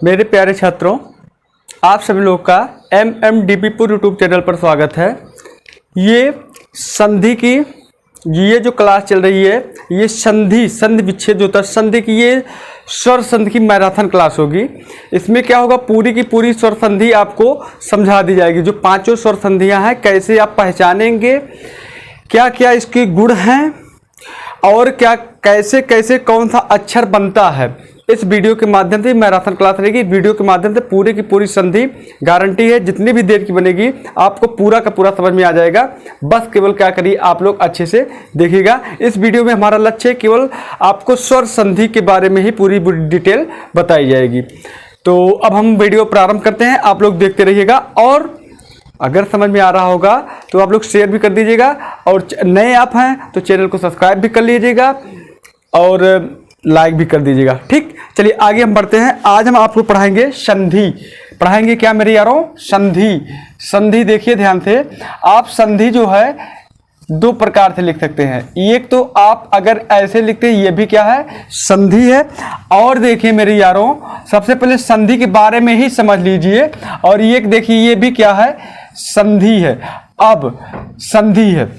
मेरे प्यारे छात्रों, आप सभी लोग का MMDP पुर यूट्यूब चैनल पर स्वागत है। ये संधि की ये जो क्लास चल रही है, ये संधि विच्छेद होता है। संधि की ये स्वर संधि की मैराथन क्लास होगी। इसमें क्या होगा, पूरी की पूरी स्वर संधि आपको समझा दी जाएगी। जो पांचों स्वर संधियां हैं, कैसे आप पहचानेंगे, क्या क्या इसके गुण हैं और क्या कैसे कैसे कौन सा अक्षर बनता है, इस वीडियो के माध्यम से मैराथन क्लास रहेगी। वीडियो के माध्यम से पूरी की पूरी संधि गारंटी है, जितनी भी देर की बनेगी आपको पूरा का पूरा समझ में आ जाएगा। बस केवल क्या करिए, आप लोग अच्छे से देखिएगा। इस वीडियो में हमारा लक्ष्य है केवल आपको स्वर संधि के बारे में ही पूरी डिटेल बताई जाएगी। तो अब हम वीडियो प्रारंभ करते हैं, आप लोग देखते रहिएगा। और अगर समझ में आ रहा होगा तो आप लोग शेयर भी कर दीजिएगा, और नए आप हैं तो चैनल को सब्सक्राइब भी कर लीजिएगा और लाइक भी कर दीजिएगा। ठीक, चलिए आगे हम बढ़ते हैं। आज हम आपको पढ़ाएंगे संधि। पढ़ाएंगे क्या मेरे यारों? संधि। संधि देखिए ध्यान से, आप संधि जो है दो प्रकार से लिख सकते हैं। एक तो आप अगर ऐसे लिखते हैं, ये भी क्या है, संधि है। और देखिए मेरे यारों, सबसे पहले संधि के बारे में ही समझ लीजिए। और ये देखिए, ये भी क्या है, संधि है। अब संधि है,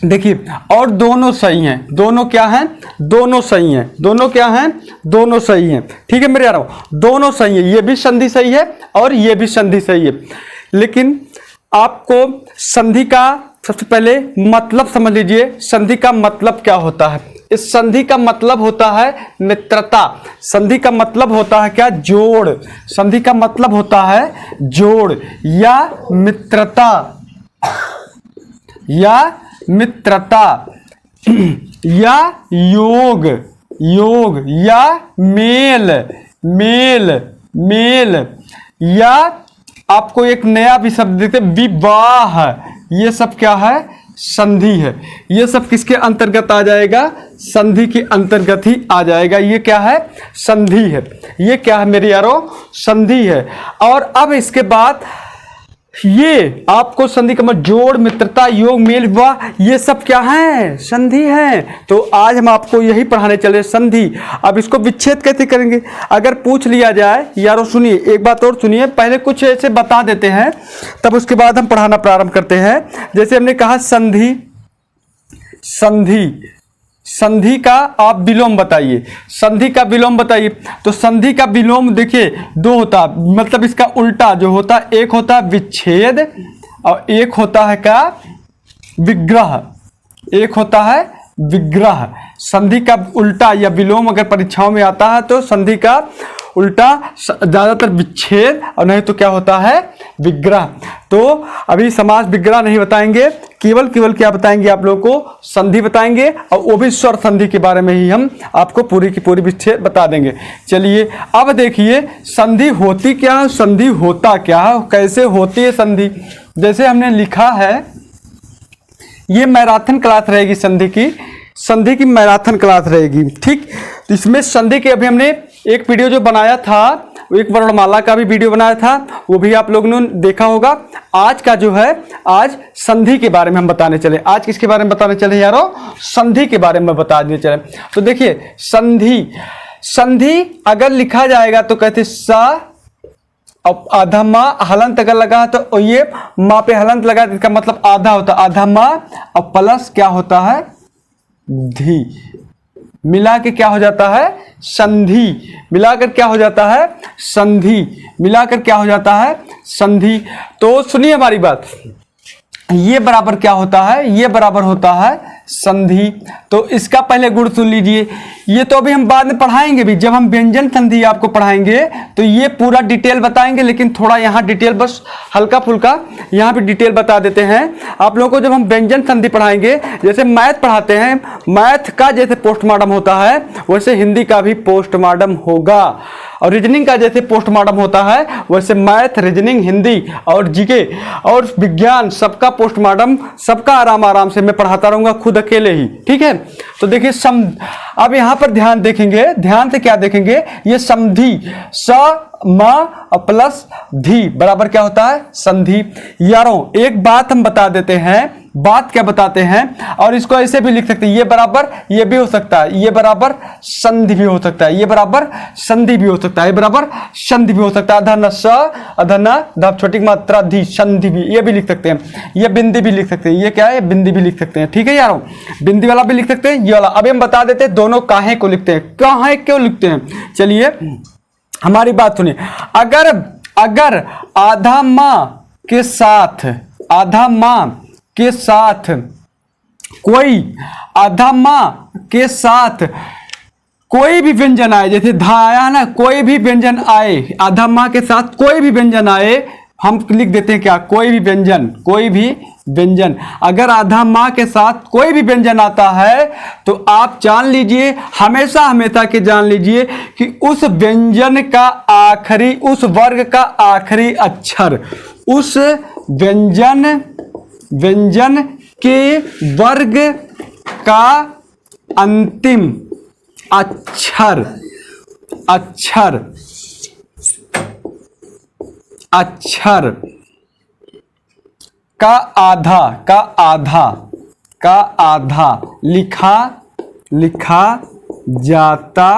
देखिए, और दोनों सही हैं। दोनों क्या हैं? दोनों सही हैं। दोनों क्या हैं? दोनों सही हैं। ठीक है मेरे यारों, दोनों सही है। ये भी संधि सही है और ये भी संधि सही है। लेकिन आपको संधि का सबसे पहले मतलब समझ लीजिए। संधि का मतलब क्या होता है? इस संधि का मतलब होता है मित्रता। संधि का मतलब होता है क्या? जोड़। संधि का मतलब होता है जोड़ या मित्रता, या मित्रता या योग या मेल या आपको एक नया भी शब्द देते, विवाह। ये सब क्या है? संधि है। ये सब किसके अंतर्गत आ जाएगा? संधि के अंतर्गत ही आ जाएगा। ये क्या है? संधि है। ये क्या है मेरे यारों? संधि है। और अब इसके बाद ये आपको संधि का मतलब जोड़, मित्रता, योग, मेल, विवाह, ये सब क्या है? संधि है। तो आज हम आपको यही पढ़ाने चले, संधि। अब इसको विच्छेद कैसे करेंगे अगर पूछ लिया जाए? यारों सुनिए, एक बात और सुनिए, पहले कुछ ऐसे बता देते हैं, तब उसके बाद हम पढ़ाना प्रारंभ करते हैं। जैसे हमने कहा संधि, संधि का आप विलोम बताइए। संधि का विलोम बताइए। तो संधि का विलोम देखिए दो होता, मतलब इसका उल्टा जो होता, एक होता है विच्छेद और एक होता है क्या? विग्रह। एक होता है विग्रह। संधि का उल्टा या विलोम अगर परीक्षाओं में आता है तो संधि का उल्टा ज्यादातर विच्छेद और नहीं तो क्या होता है? विग्रह। तो अभी समास विग्रह नहीं बताएंगे, केवल क्या बताएंगे आप लोगों को? संधि बताएंगे, और वो भी स्वर संधि के बारे में ही हम आपको पूरी की पूरी विच्छेद बता देंगे। चलिए अब देखिए, संधि होती क्या है, संधि होता क्या है, कैसे होती है संधि। जैसे हमने लिखा है, ये मैराथन क्लास रहेगी संधि की मैराथन क्लास रहेगी। ठीक, तो इसमें संधि के अभी हमने एक वीडियो जो बनाया था, एक वर्णमाला का भी वीडियो बनाया था, वो भी आप लोगों ने देखा होगा। आज का जो है, आज संधि के बारे में हम बताने चले। आज किसके बारे में बताने चले यारों? संधि के बारे में बताने चले। तो देखिए, संधि अगर लिखा जाएगा तो कहते सा और आधा माँ, हलंत अगर लगा तो ये माँ पे हलंत लगा, इसका मतलब आधा होता, आधा माँ और प्लस क्या होता है? धी। मिला के क्या हो जाता है? संधि। मिलाकर क्या हो जाता है? संधि। मिलाकर क्या हो जाता है? संधि। तो सुनिए हमारी बात, ये बराबर क्या होता है? ये बराबर होता है संधि। तो इसका पहले गुण सुन लीजिए। ये तो अभी हम बाद में पढ़ाएंगे भी, जब हम व्यंजन संधि आपको पढ़ाएंगे तो ये पूरा डिटेल बताएंगे। लेकिन थोड़ा यहाँ डिटेल, बस हल्का फुल्का यहाँ पे डिटेल बता देते हैं आप लोगों को। जब हम व्यंजन संधि पढ़ाएंगे, जैसे मैथ पढ़ाते हैं, मैथ का जैसे पोस्टमार्टम होता है वैसे हिंदी का भी पोस्टमार्टम होगा, और रीजनिंग का जैसे पोस्टमार्टम होता है वैसे मैथ, रीजनिंग, हिंदी और जीके और विज्ञान सबका पोस्टमार्टम, सबका आराम से मैं पढ़ाता रहूंगा खुद अकेले ही। ठीक है, तो देखिए अब यहाँ पर ध्यान देखेंगे, ध्यान से क्या देखेंगे? ये संधि, स म प्लस धी बराबर क्या होता है? संधि। यारों एक बात हम बता देते हैं, बात क्या बताते हैं। और इसको ऐसे भी लिख सकते हैं, ये बराबर ये भी हो सकता है, ये बराबर संधि भी हो सकता है, ये बराबर संधि भी हो सकता है, ये बराबर संधि भी हो सकता है। अधन स अधन ध छोटी मात्रा धी संधि भी, ये भी लिख सकते हैं, ये बिंदी भी लिख सकते हैं, ये क्या है बिंदी भी लिख सकते हैं। ठीक है यारों, बिंदी वाला भी लिख सकते हैं, ये वाला। अब हम बता देते हैं दोनों काहे को लिखते हैं, काहे क्यों लिखते हैं। चलिए हमारी बात सुनिए। अगर आधा माँ के साथ, आधा माँ के साथ कोई, आधा माँ के साथ कोई भी व्यंजन आए, जैसे धा आया ना, कोई भी व्यंजन आए, आधा माँ के साथ कोई भी व्यंजन आए, हम लिख देते हैं क्या, कोई भी व्यंजन, कोई भी व्यंजन। अगर आधा माँ के साथ कोई भी व्यंजन आता है तो आप जान लीजिए, हमेशा हमेशा के जान लीजिए कि उस व्यंजन का आखिरी, उस वर्ग का आखिरी अक्षर, उस व्यंजन के वर्ग का अंतिम अक्षर का आधा लिखा जाता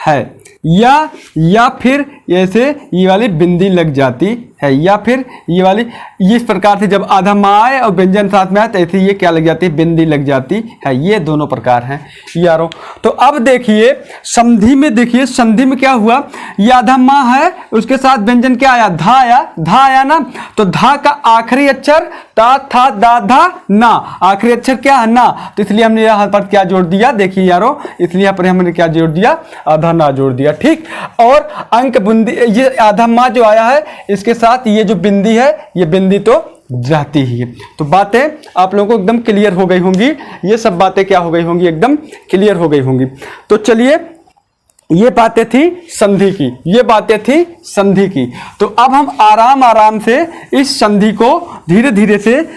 है, या फिर ऐसे ये वाली बिंदी लग जाती है, या फिर ये वाली, इस प्रकार से जब आधा माँ आए और व्यंजन साथ में आए तो ऐसे ये क्या लग जाती है, बिंदी लग जाती है। ये दोनों प्रकार हैं यारों। तो अब देखिए संधि में, देखिए संधि में क्या हुआ, ये आधा माँ है, उसके साथ व्यंजन क्या आया, धा आया ना, तो धा का आखिरी अक्षर ता था दा धा ना, आखिरी अक्षर क्या है ना, तो इसलिए हमने यहाँ पर क्या जोड़ दिया, देखिए यारों, इसलिए यहाँ पर हमने क्या जोड़ दिया, आधा ना जोड़ दिया। ठीक, और अंक बिंदी, ये आधा माँ जो आया है इसके साथ ये जो बिंदी है, ये बिंदी तो जाती ही है। तो बातें आप लोगों को एकदम क्लियर हो गई होंगी, ये सब बातें क्या हो गई होंगी, एकदम क्लियर हो गई होंगी। तो चलिए, ये बातें थी संधि की, ये बातें थी संधि की। तो अब हम आराम आराम से इस संधि को धीरे धीरे से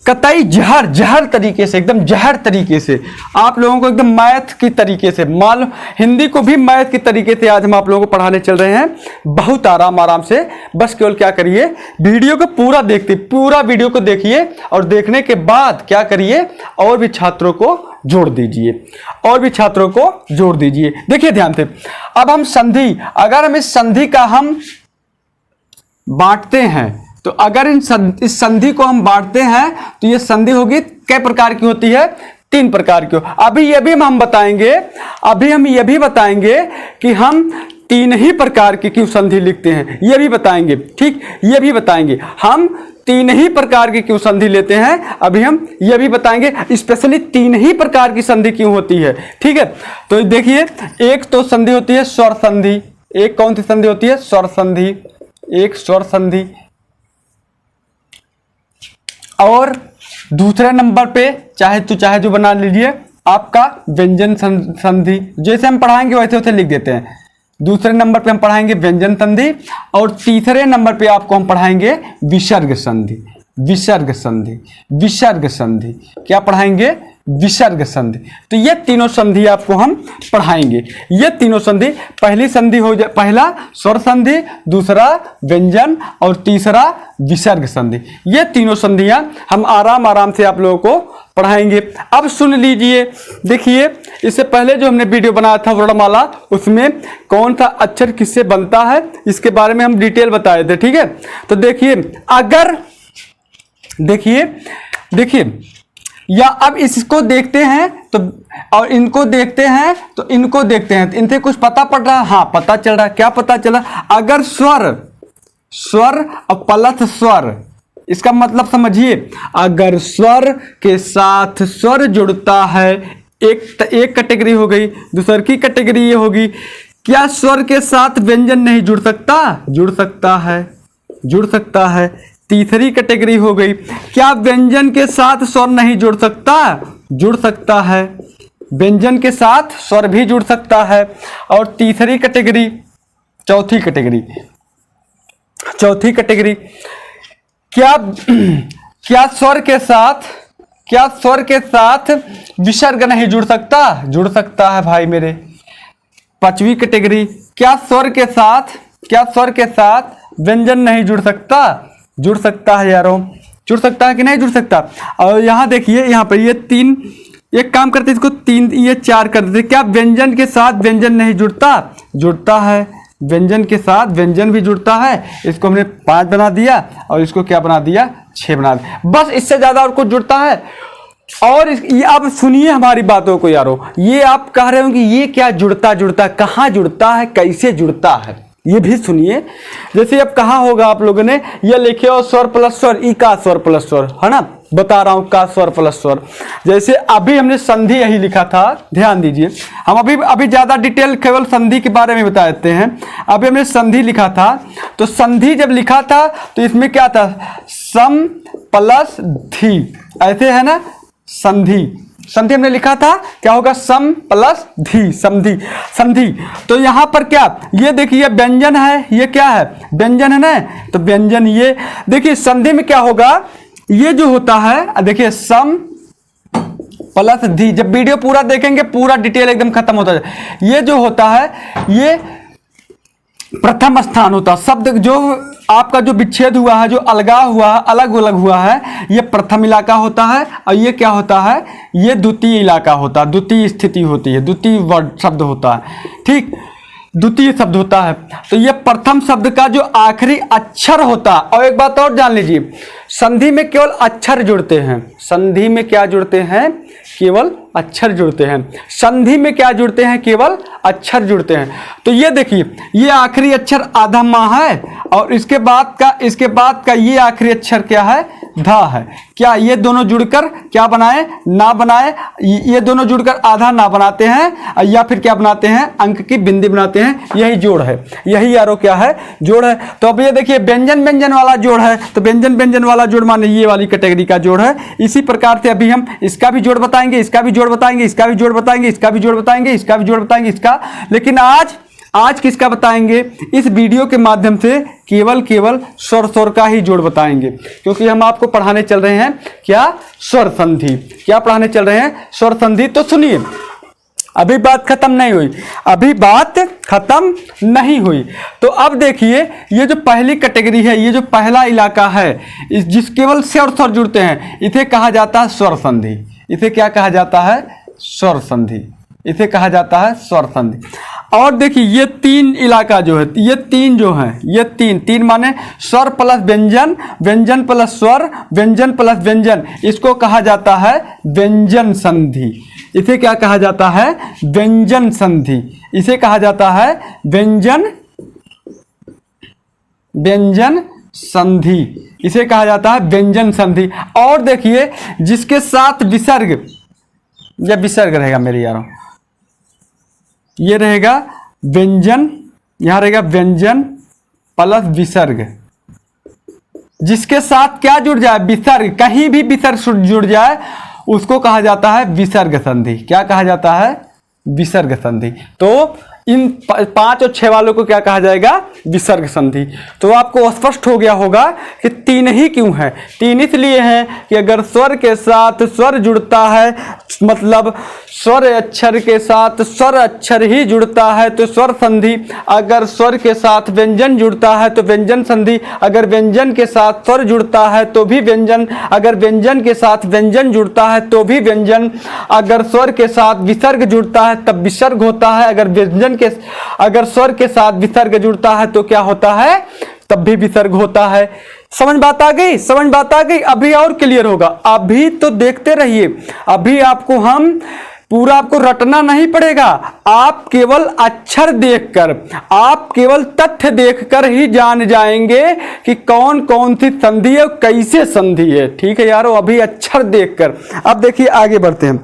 कतई जहर तरीके से, एकदम जहर तरीके से आप लोगों को, एकदम मैथ की तरीके से, मान लो हिंदी को भी मैथ की तरीके से आज हम आप लोगों को पढ़ाने चल रहे हैं, बहुत आराम से। बस केवल क्या करिए, वीडियो को पूरा वीडियो को देखिए, और देखने के बाद क्या करिए, और भी छात्रों को जोड़ दीजिए, और भी छात्रों को जोड़ दीजिए। देखिए ध्यान से, अब हम संधि, अगर हम इस संधि का हम बांटते हैं, तो अगर इस संधि को हम बांटते हैं तो ये संधि होगी कै प्रकार की होती है, 3 प्रकार की। अभी ये भी हम बताएंगे, अभी हम ये भी बताएंगे कि हम 3 ही प्रकार की क्यों संधि लिखते हैं, ये भी बताएंगे। ठीक, ये भी बताएंगे हम 3 ही प्रकार की क्यों संधि लेते हैं, अभी हम ये भी बताएंगे, स्पेशली 3 ही प्रकार की संधि क्यों होती है। ठीक है, तो देखिए, एक तो संधि होती है स्वर संधि, एक कौन सी संधि होती है, स्वर संधि, एक स्वर संधि। और दूसरे नंबर पे चाहे जो बना लीजिए आपका व्यंजन संधि, जैसे हम पढ़ाएंगे वैसे वैसे लिख देते हैं। दूसरे नंबर पे हम पढ़ाएंगे व्यंजन संधि, और तीसरे नंबर पे आपको हम पढ़ाएंगे विसर्ग संधि। विसर्ग संधि क्या पढ़ाएंगे, विसर्ग संधि। तो ये तीनों संधि आपको हम पढ़ाएंगे। ये तीनों संधि, पहली संधि हो जाए, पहला स्वर संधि, दूसरा व्यंजन और तीसरा विसर्ग संधि। ये तीनों संधियां हम आराम से आप लोगों को पढ़ाएंगे। अब सुन लीजिए, देखिए, इससे पहले जो हमने वीडियो बनाया था वर्णमाला, उसमें कौन सा अक्षर किससे बनता है इसके बारे में हम डिटेल बताए थे। ठीक है, तो देखिए, अगर देखिए या अब इसको देखते हैं तो, और इनको देखते हैं तो इनको देखते हैं, तो इनसे कुछ पता पड़ रहा है, हाँ पता चल रहा है। क्या पता चला, अगर स्वर और प्लस स्वर, इसका मतलब समझिए, अगर स्वर के साथ स्वर जुड़ता है, एक कैटेगरी हो गई। दूसरी की कैटेगरी ये होगी, क्या स्वर के साथ व्यंजन नहीं जुड़ सकता, जुड़ सकता है। तीसरी कैटेगरी हो गई, क्या व्यंजन के साथ स्वर नहीं जुड़ सकता है, व्यंजन के साथ स्वर भी जुड़ सकता है। और तीसरी कैटेगरी, चौथी कैटेगरी, क्या स्वर के साथ विसर्ग नहीं जुड़ सकता है भाई मेरे। पांचवी कैटेगरी, क्या स्वर के साथ व्यंजन नहीं जुड़ सकता है यारों। जुड़ सकता है कि नहीं जुड़ सकता। और यहाँ देखिए, यहाँ पर ये 3, एक काम करते इसको 3 ये 4 कर देते। क्या व्यंजन के साथ व्यंजन नहीं जुड़ता? जुड़ता है, व्यंजन के साथ व्यंजन भी जुड़ता है। इसको हमने 5 बना दिया और इसको क्या बना दिया, 6 बना दिया। बस इससे ज़्यादा और कुछ जुड़ता है? और ये आप सुनिए हमारी बातों को यारो, ये आप कह रहे हो कि ये क्या जुड़ता कहाँ जुड़ता है, कैसे जुड़ता है, ये भी सुनिए। जैसे अब कहा होगा आप लोगों ने, ये लिखे हो स्वर प्लस स्वर, ई का स्वर प्लस स्वर, है ना, बता रहा हूं का स्वर प्लस स्वर। जैसे अभी हमने संधि यही लिखा था, ध्यान दीजिए। हम अभी ज्यादा डिटेल केवल संधि के बारे में बता देते हैं। अभी हमने संधि लिखा था, तो संधि जब लिखा था तो इसमें क्या था, सम प्लस धी, ऐसे है ना। संधि हमने लिखा था, क्या होगा, सम प्लस धी, संधि। तो यहां पर क्या, ये देखिए व्यंजन है, ये क्या है, व्यंजन है ना, तो व्यंजन। ये देखिए संधि में क्या होगा, ये जो होता है देखिए सम प्लस धी। जब वीडियो पूरा देखेंगे पूरा डिटेल एकदम खत्म होता है। ये जो होता है ये प्रथम स्थान होता है। शब्द जो आपका जो विच्छेद हुआ है, जो अलगाव हुआ है, अलग अलग हुआ है, ये प्रथम इलाका होता है। और ये क्या होता है, ये द्वितीय इलाका होता है, द्वितीय स्थिति होती है, द्वितीय वर्ड शब्द होता है, ठीक, द्वितीय शब्द होता है। तो ये प्रथम शब्द का जो आखिरी अक्षर होता है। और एक बात और जान लीजिए, संधि में केवल अक्षर जुड़ते हैं। संधि में क्या जुड़ते हैं, केवल अक्षर जुड़ते हैं। संधि में क्या जुड़ते हैं, केवल अक्षर जुड़ते हैं। तो ये देखिए, ये आखिरी अक्षर आधा माँ है और इसके बाद का ये आखिरी अक्षर क्या है, धा है। क्या ये दोनों जुड़कर क्या बनाए, ना बनाए, ये दोनों जुड़कर आधा ना बनाते हैं या फिर क्या बनाते हैं, अंक की बिंदी बनाते हैं। यही जोड़ है, यही यारो क्या है, जोड़ है। तो अब ये देखिए व्यंजन वाला जोड़ है, तो व्यंजन वाला जोड़ माने ये वाली कैटेगरी का जोड़ है। इसी प्रकार से अभी हम इसका भी जोड़ बताएंगे, इसका भी जोड़ बताएंगे, इसका भी जोड़ बताएंगे, इसका भी जोड़ बताएंगे, इसका भी जोड़ बताएंगे, इसका। लेकिन आज किसका बताएंगे, इस वीडियो के माध्यम से केवल स्वर का ही जोड़ बताएंगे, क्योंकि हम आपको पढ़ाने चल रहे हैं क्या, स्वर संधि। क्या पढ़ाने चल रहे हैं, स्वर संधि। तो सुनिए, अभी बात खत्म नहीं हुई, अभी बात खत्म नहीं हुई। तो अब देखिए, ये जो पहली कैटेगरी है, ये जो पहला इलाका है, जिस केवल से और स्वर जुड़ते हैं, इसे कहा जाता है स्वर संधि। इसे क्या कहा जाता है, स्वर संधि। इसे कहा जाता है स्वर संधि। और देखिए ये 3 इलाका जो है, ये 3 जो है, ये 3 माने स्वर प्लस व्यंजन, व्यंजन प्लस स्वर, व्यंजन प्लस व्यंजन, इसको कहा जाता है व्यंजन संधि। इसे क्या कहा जाता है, व्यंजन संधि। इसे कहा जाता है व्यंजन संधि। इसे कहा जाता है व्यंजन संधि। और देखिए जिसके साथ विसर्ग या विसर्ग रहेगा मेरे यारों, ये रहेगा व्यंजन, यहां रहेगा व्यंजन प्लस विसर्ग। जिसके साथ क्या जुड़ जाए, विसर्ग, कहीं भी विसर्ग जुड़ जाए उसको कहा जाता है विसर्ग संधि। क्या कहा जाता है, विसर्ग संधि। तो इन 5 और 6 वालों को क्या कहा जाएगा, विसर्ग संधि। तो आपको स्पष्ट हो गया होगा कि 3 ही क्यों है। 3 इसलिए है कि अगर स्वर के साथ स्वर जुड़ता है, मतलब स्वर अक्षर के साथ स्वर अक्षर ही जुड़ता है तो स्वर संधि। अगर स्वर के साथ व्यंजन जुड़ता है तो व्यंजन संधि। अगर व्यंजन के साथ स्वर जुड़ता है तो भी व्यंजन। अगर व्यंजन के साथ व्यंजन जुड़ता है तो भी व्यंजन। अगर स्वर के साथ विसर्ग जुड़ता है तब विसर्ग होता है। अगर स्वर के साथ विसर्ग जुड़ता है तो क्या होता है, तब भी विसर्ग होता है। समझ बात आ गई, समझ बात आ गई। अभी और क्लियर होगा, अभी तो देखते रहिए। अभी आपको हम पूरा आपको रटना नहीं पड़ेगा। आप केवल अक्षर देखकर, आप केवल तथ्य देखकर ही जान जाएंगे कि कौन कौन सी संधि है, कैसे संधि है। ठीक है यारों, अभी अक्षर देखकर। अब देखिए आगे बढ़ते हैं।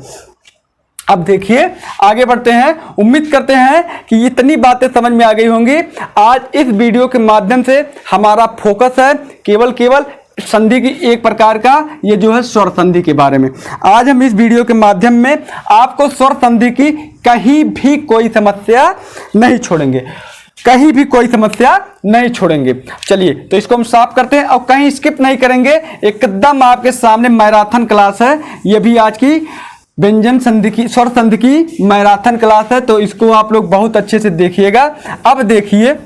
अब देखिए आगे बढ़ते हैं। उम्मीद करते हैं कि इतनी बातें समझ में आ गई होंगी। आज इस वीडियो के माध्यम से हमारा फोकस है केवल संधि की एक प्रकार का, ये जो है स्वर संधि के बारे में। आज हम इस वीडियो के माध्यम में आपको स्वर संधि की कहीं भी कोई समस्या नहीं छोड़ेंगे, कहीं भी कोई समस्या नहीं छोड़ेंगे। चलिए तो इसको हम साफ करते हैं और कहीं स्किप नहीं करेंगे। एकदम आपके सामने मैराथन क्लास है। ये भी आज की व्यंजन संधि की, स्वर संधि की मैराथन क्लास है, तो इसको आप लोग बहुत अच्छे से देखिएगा। अब देखिए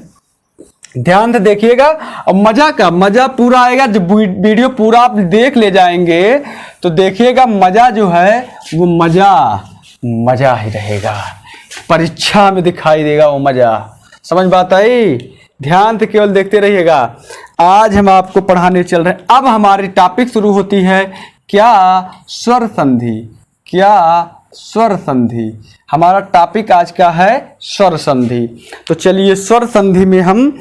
ध्यान से देखिएगा और मजा पूरा आएगा। जब वीडियो पूरा आप देख ले जाएंगे तो देखिएगा मजा जो है वो मजा ही रहेगा, परीक्षा में दिखाई देगा वो मजा। समझ बात आई? ध्यान से केवल देखते रहिएगा। आज हम आपको पढ़ाने चल रहे हैं। अब हमारी टॉपिक शुरू होती है क्या स्वर संधि। क्या स्वर संधि हमारा टॉपिक आज का है, स्वर संधि। तो चलिए स्वर संधि में हम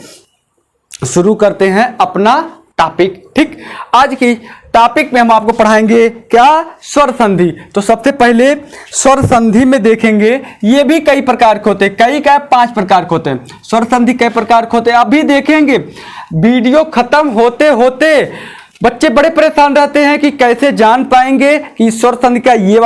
शुरू करते हैं अपना टॉपिक। ठीक, आज की टॉपिक में हम आपको पढ़ाएंगे क्या स्वर संधि। तो सबसे पहले स्वर संधि में देखेंगे, ये भी कई प्रकार के होते हैं, कई क्या 5 प्रकार के होते हैं। स्वर संधि कई प्रकार के होते हैं अभी देखेंगे। वीडियो खत्म होते होते बच्चे बड़े परेशान रहते हैं कि कैसे जान पाएंगे कि स्वर संधि का ये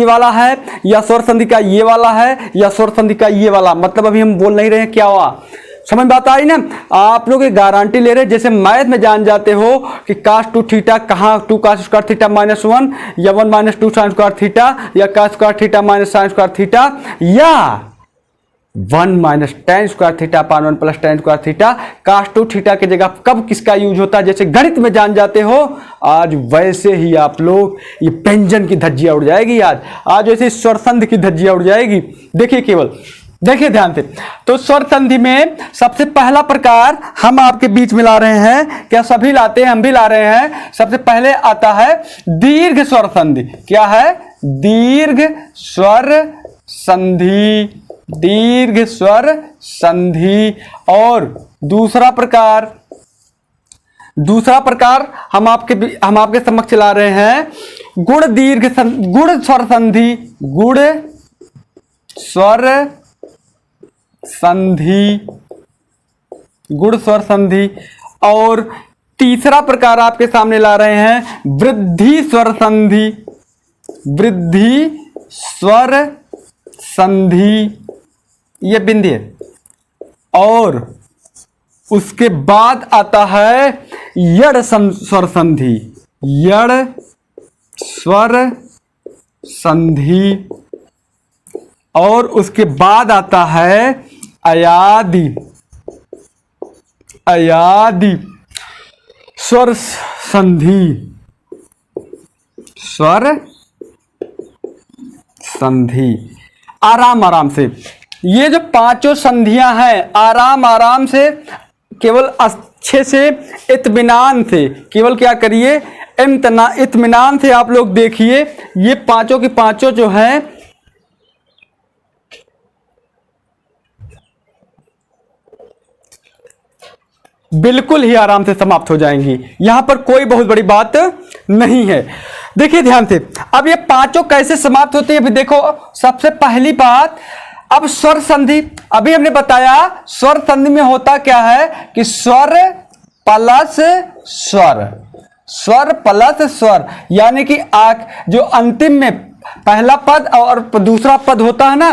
वाला है या स्वर संधि का ये वाला है या स्वर संधि का ये वाला। मतलब अभी हम बोल नहीं रहे हैं क्या हुआ, समझ बात आई ना। आप लोग गारंटी ले रहे, जैसे मैथ में जान जाते हो कि cos 2 थीटा कहाँ 2 cos स्क्वायर थीटा -1 या 1 - 2 sin स्क्वायर थीटा या cos square theta sin square theta या 1 - tan square theta upon 1 + tan square theta. cos 2 theta की जगह कब किसका यूज होता है, जैसे गणित में जान जाते हो, आज वैसे ही आप लोग ये व्यंजन की धज्जियां उड़ जाएगी। आज वैसे स्वर संधि की धज्जियां उड़ जाएगी। देखिए केवल देखिए ध्यान से। तो स्वर संधि में सबसे पहला प्रकार हम आपके बीच में ला रहे हैं, क्या सभी लाते हैं, हम भी ला रहे हैं। सबसे पहले आता है दीर्घ स्वर संधि। क्या है? दीर्घ स्वर संधि। दीर्घ स्वर संधि। और दूसरा प्रकार हम आपके समक्ष ला रहे हैं गुण स्वर संधि। गुण स्वर संधि। गुण स्वर संधि। और तीसरा प्रकार आपके सामने ला रहे हैं वृद्धि स्वर संधि। वृद्धि स्वर संधि, ये बिंदी है। और उसके बाद आता है यड़ स्वर संधि। यड़ स्वर संधि। और उसके बाद आता है अयादि स्वर संधि। स्वर संधि। आराम से ये जो 5 संधियां हैं, आराम से केवल अच्छे से इत्मीनान से, केवल क्या करिए, इत्मीनान से आप लोग देखिए। ये 5 की 5 जो हैं बिल्कुल ही आराम से समाप्त हो जाएंगी। यहां पर कोई बहुत बड़ी बात नहीं है। देखिए ध्यान से, अब ये 5 कैसे समाप्त होती है अभी देखो। सबसे पहली बात, अब स्वर संधि अभी हमने बताया, स्वर संधि में होता क्या है कि स्वर प्लस स्वर, स्वर प्लस स्वर, यानी कि जो अंतिम में पहला पद और दूसरा पद होता है ना,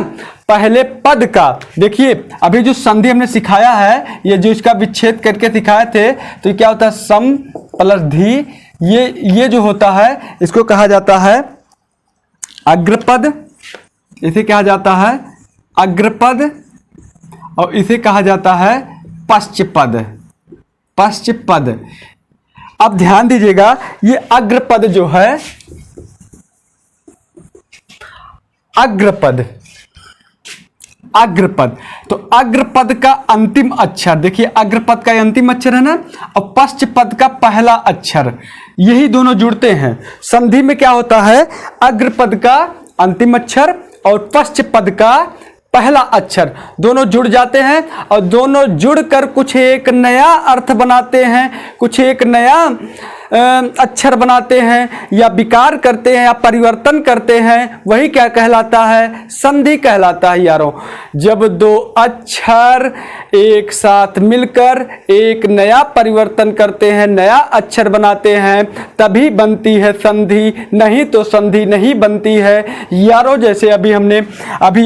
पहले पद का देखिए। अभी जो संधि हमने सिखाया है, ये जो इसका विच्छेद करके सिखाए थे, तो ये क्या होता है, सम प्लस धी। ये जो होता है इसको कहा जाता है अग्रपद, इसे कहा जाता है अग्रपद, और इसे कहा जाता है पश्चपद। पश्चपद। अब ध्यान दीजिएगा, ये अग्रपद जो है, अग्रपद, तो अग्रपद का अंतिम अक्षर देखिए, अग्रपद का अंतिम अक्षर है ना, और पश्चपद का पहला अक्षर, यही दोनों जुड़ते हैं। संधि में क्या होता है, अग्रपद का अंतिम अक्षर और पश्चपद का पहला अक्षर दोनों जुड़ जाते हैं, और दोनों जुड़कर कुछ एक नया अर्थ बनाते हैं, कुछ एक नया अक्षर बनाते हैं, या विकार करते हैं, या परिवर्तन करते हैं। वही क्या कहलाता है, संधि कहलाता है यारों। जब 2 अक्षर एक साथ मिलकर एक नया परिवर्तन करते हैं, नया अक्षर बनाते हैं, तभी बनती है संधि, नहीं तो संधि नहीं बनती है यारों। जैसे अभी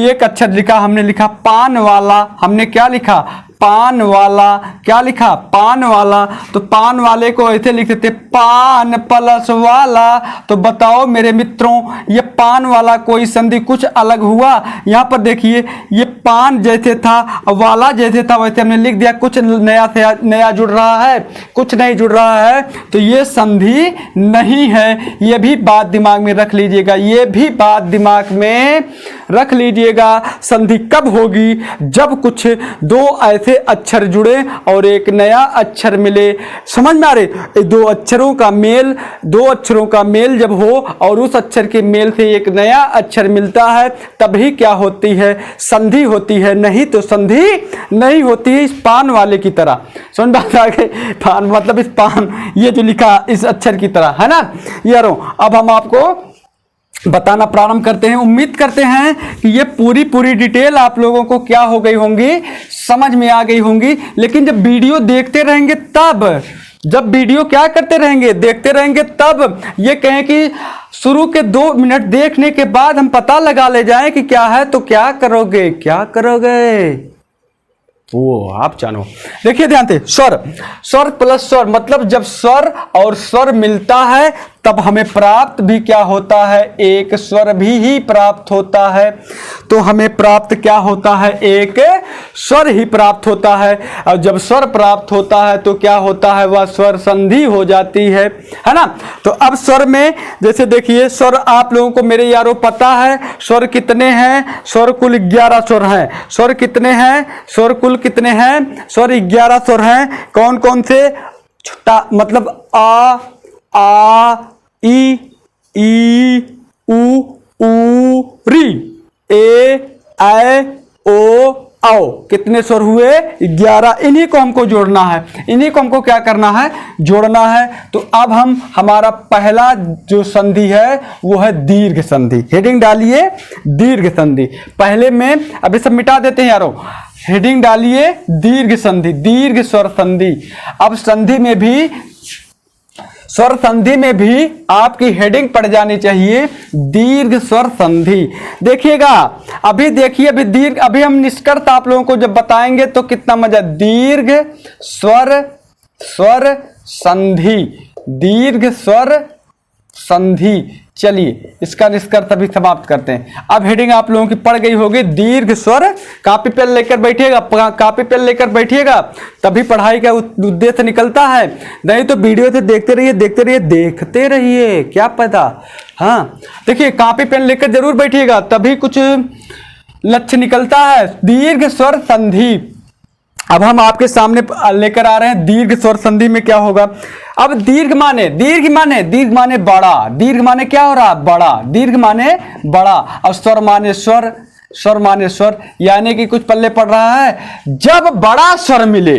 एक अक्षर लिखा, हमने लिखा पान वाला, हमने क्या लिखा, पान वाला, क्या लिखा, पान वाला, तो पान वाले को ऐसे लिख देते पान प्लस वाला। तो बताओ मेरे मित्रों, ये पान वाला कोई संधि कुछ अलग हुआ? यहाँ पर देखिए, ये पान जैसे था, वाला जैसे था, वैसे हमने लिख दिया, कुछ नया से नया जुड़ रहा है, कुछ नहीं जुड़ रहा है, तो ये संधि नहीं है। ये भी बात दिमाग में रख लीजिएगा, ये भी बात दिमाग में रख लीजिएगा। संधि कब होगी? जब कुछ दो ऐसे अक्षर जुड़े और एक नया अक्षर मिले। समझ में आ रहे? दो अक्षरों का मेल, दो अक्षरों का मेल जब हो और उस अक्षर के मेल से एक नया अक्षर मिलता है, तभी क्या होती है? संधि होती है, नहीं तो संधि नहीं होती है। इस पान वाले की तरह, समझ बात आ गई? पान मतलब इस पान, ये जो लिखा इस अक्षर की तरह है ना यारों। अब हम आपको बताना प्रारंभ करते हैं। उम्मीद करते हैं कि ये पूरी डिटेल आप लोगों को क्या हो गई होंगी, समझ में आ गई होंगी। लेकिन जब वीडियो देखते रहेंगे तब, जब वीडियो क्या करते रहेंगे, देखते रहेंगे तब, ये कहें कि शुरू के 2 मिनट देखने के बाद हम पता लगा ले जाएं कि क्या है, तो क्या करोगे, क्या करोगे वो आप जानो। देखिए ध्यान से, स्वर, स्वर प्लस स्वर मतलब जब स्वर और स्वर मिलता है तब हमें प्राप्त भी क्या होता है? एक स्वर भी ही प्राप्त होता है। तो हमें प्राप्त क्या होता है? एक स्वर ही प्राप्त होता है। और जब स्वर प्राप्त होता है तो क्या होता है? वह स्वर संधि हो जाती है ना। तो अब स्वर में जैसे देखिए, स्वर आप लोगों को मेरे यारों पता है स्वर कितने हैं? स्वर कुल 11 स्वर हैं। स्वर कितने हैं? स्वर कुल कितने हैं? स्वर 11 स्वर हैं। कौन कौन से? छोटा मतलब आ, ई, उ, री, ए, ऐ, ओ, आओ। कितने स्वर हुए? 11। इन्हीं को हमको जोड़ना है, इन्हीं को हमको क्या करना है? जोड़ना है। तो अब हम, हमारा पहला जो संधि है वो है दीर्घ संधि। हेडिंग डालिए दीर्घ संधि। पहले में अभी सब मिटा देते हैं यारों। हेडिंग डालिए दीर्घ संधि, दीर्घ स्वर संधि। अब संधि में भी, स्वर संधि में भी आपकी हेडिंग पड़ जानी चाहिए दीर्घ स्वर संधि। देखिएगा, अभी देखिए, अभी दीर्घ, अभी हम निष्कर्ष आप लोगों को जब बताएंगे तो कितना मजा। दीर्घ स्वर, स्वर संधि, दीर्घ स्वर संधि। चलिए इसका निष्कर्ष अभी समाप्त करते हैं। अब हेडिंग आप लोगों की पड़ गई होगी दीर्घ स्वर। कॉपी पेन लेकर बैठिएगा, कॉपी पेन लेकर बैठिएगा, तभी पढ़ाई का उद्देश्य निकलता है। नहीं तो वीडियो से देखते रहिए, देखते रहिए, देखते रहिए, क्या पता। हाँ देखिए, कॉपी पेन लेकर जरूर बैठिएगा, तभी कुछ लक्ष्य निकलता है। दीर्घ स्वर संधि अब हम आपके सामने लेकर आ रहे हैं। दीर्घ स्वर संधि में क्या होगा? अब दीर्घ माने, दीर्घ माने, दीर्घ माने बड़ा, दीर्घ माने क्या हो रहा? बड़ा, दीर्घ माने बड़ा। और स्वर माने स्वर, स्वर माने स्वर, यानी कि कुछ पल्ले पड़ रहा है। जब बड़ा स्वर मिले,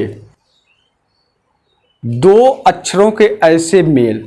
दो अक्षरों के ऐसे मेल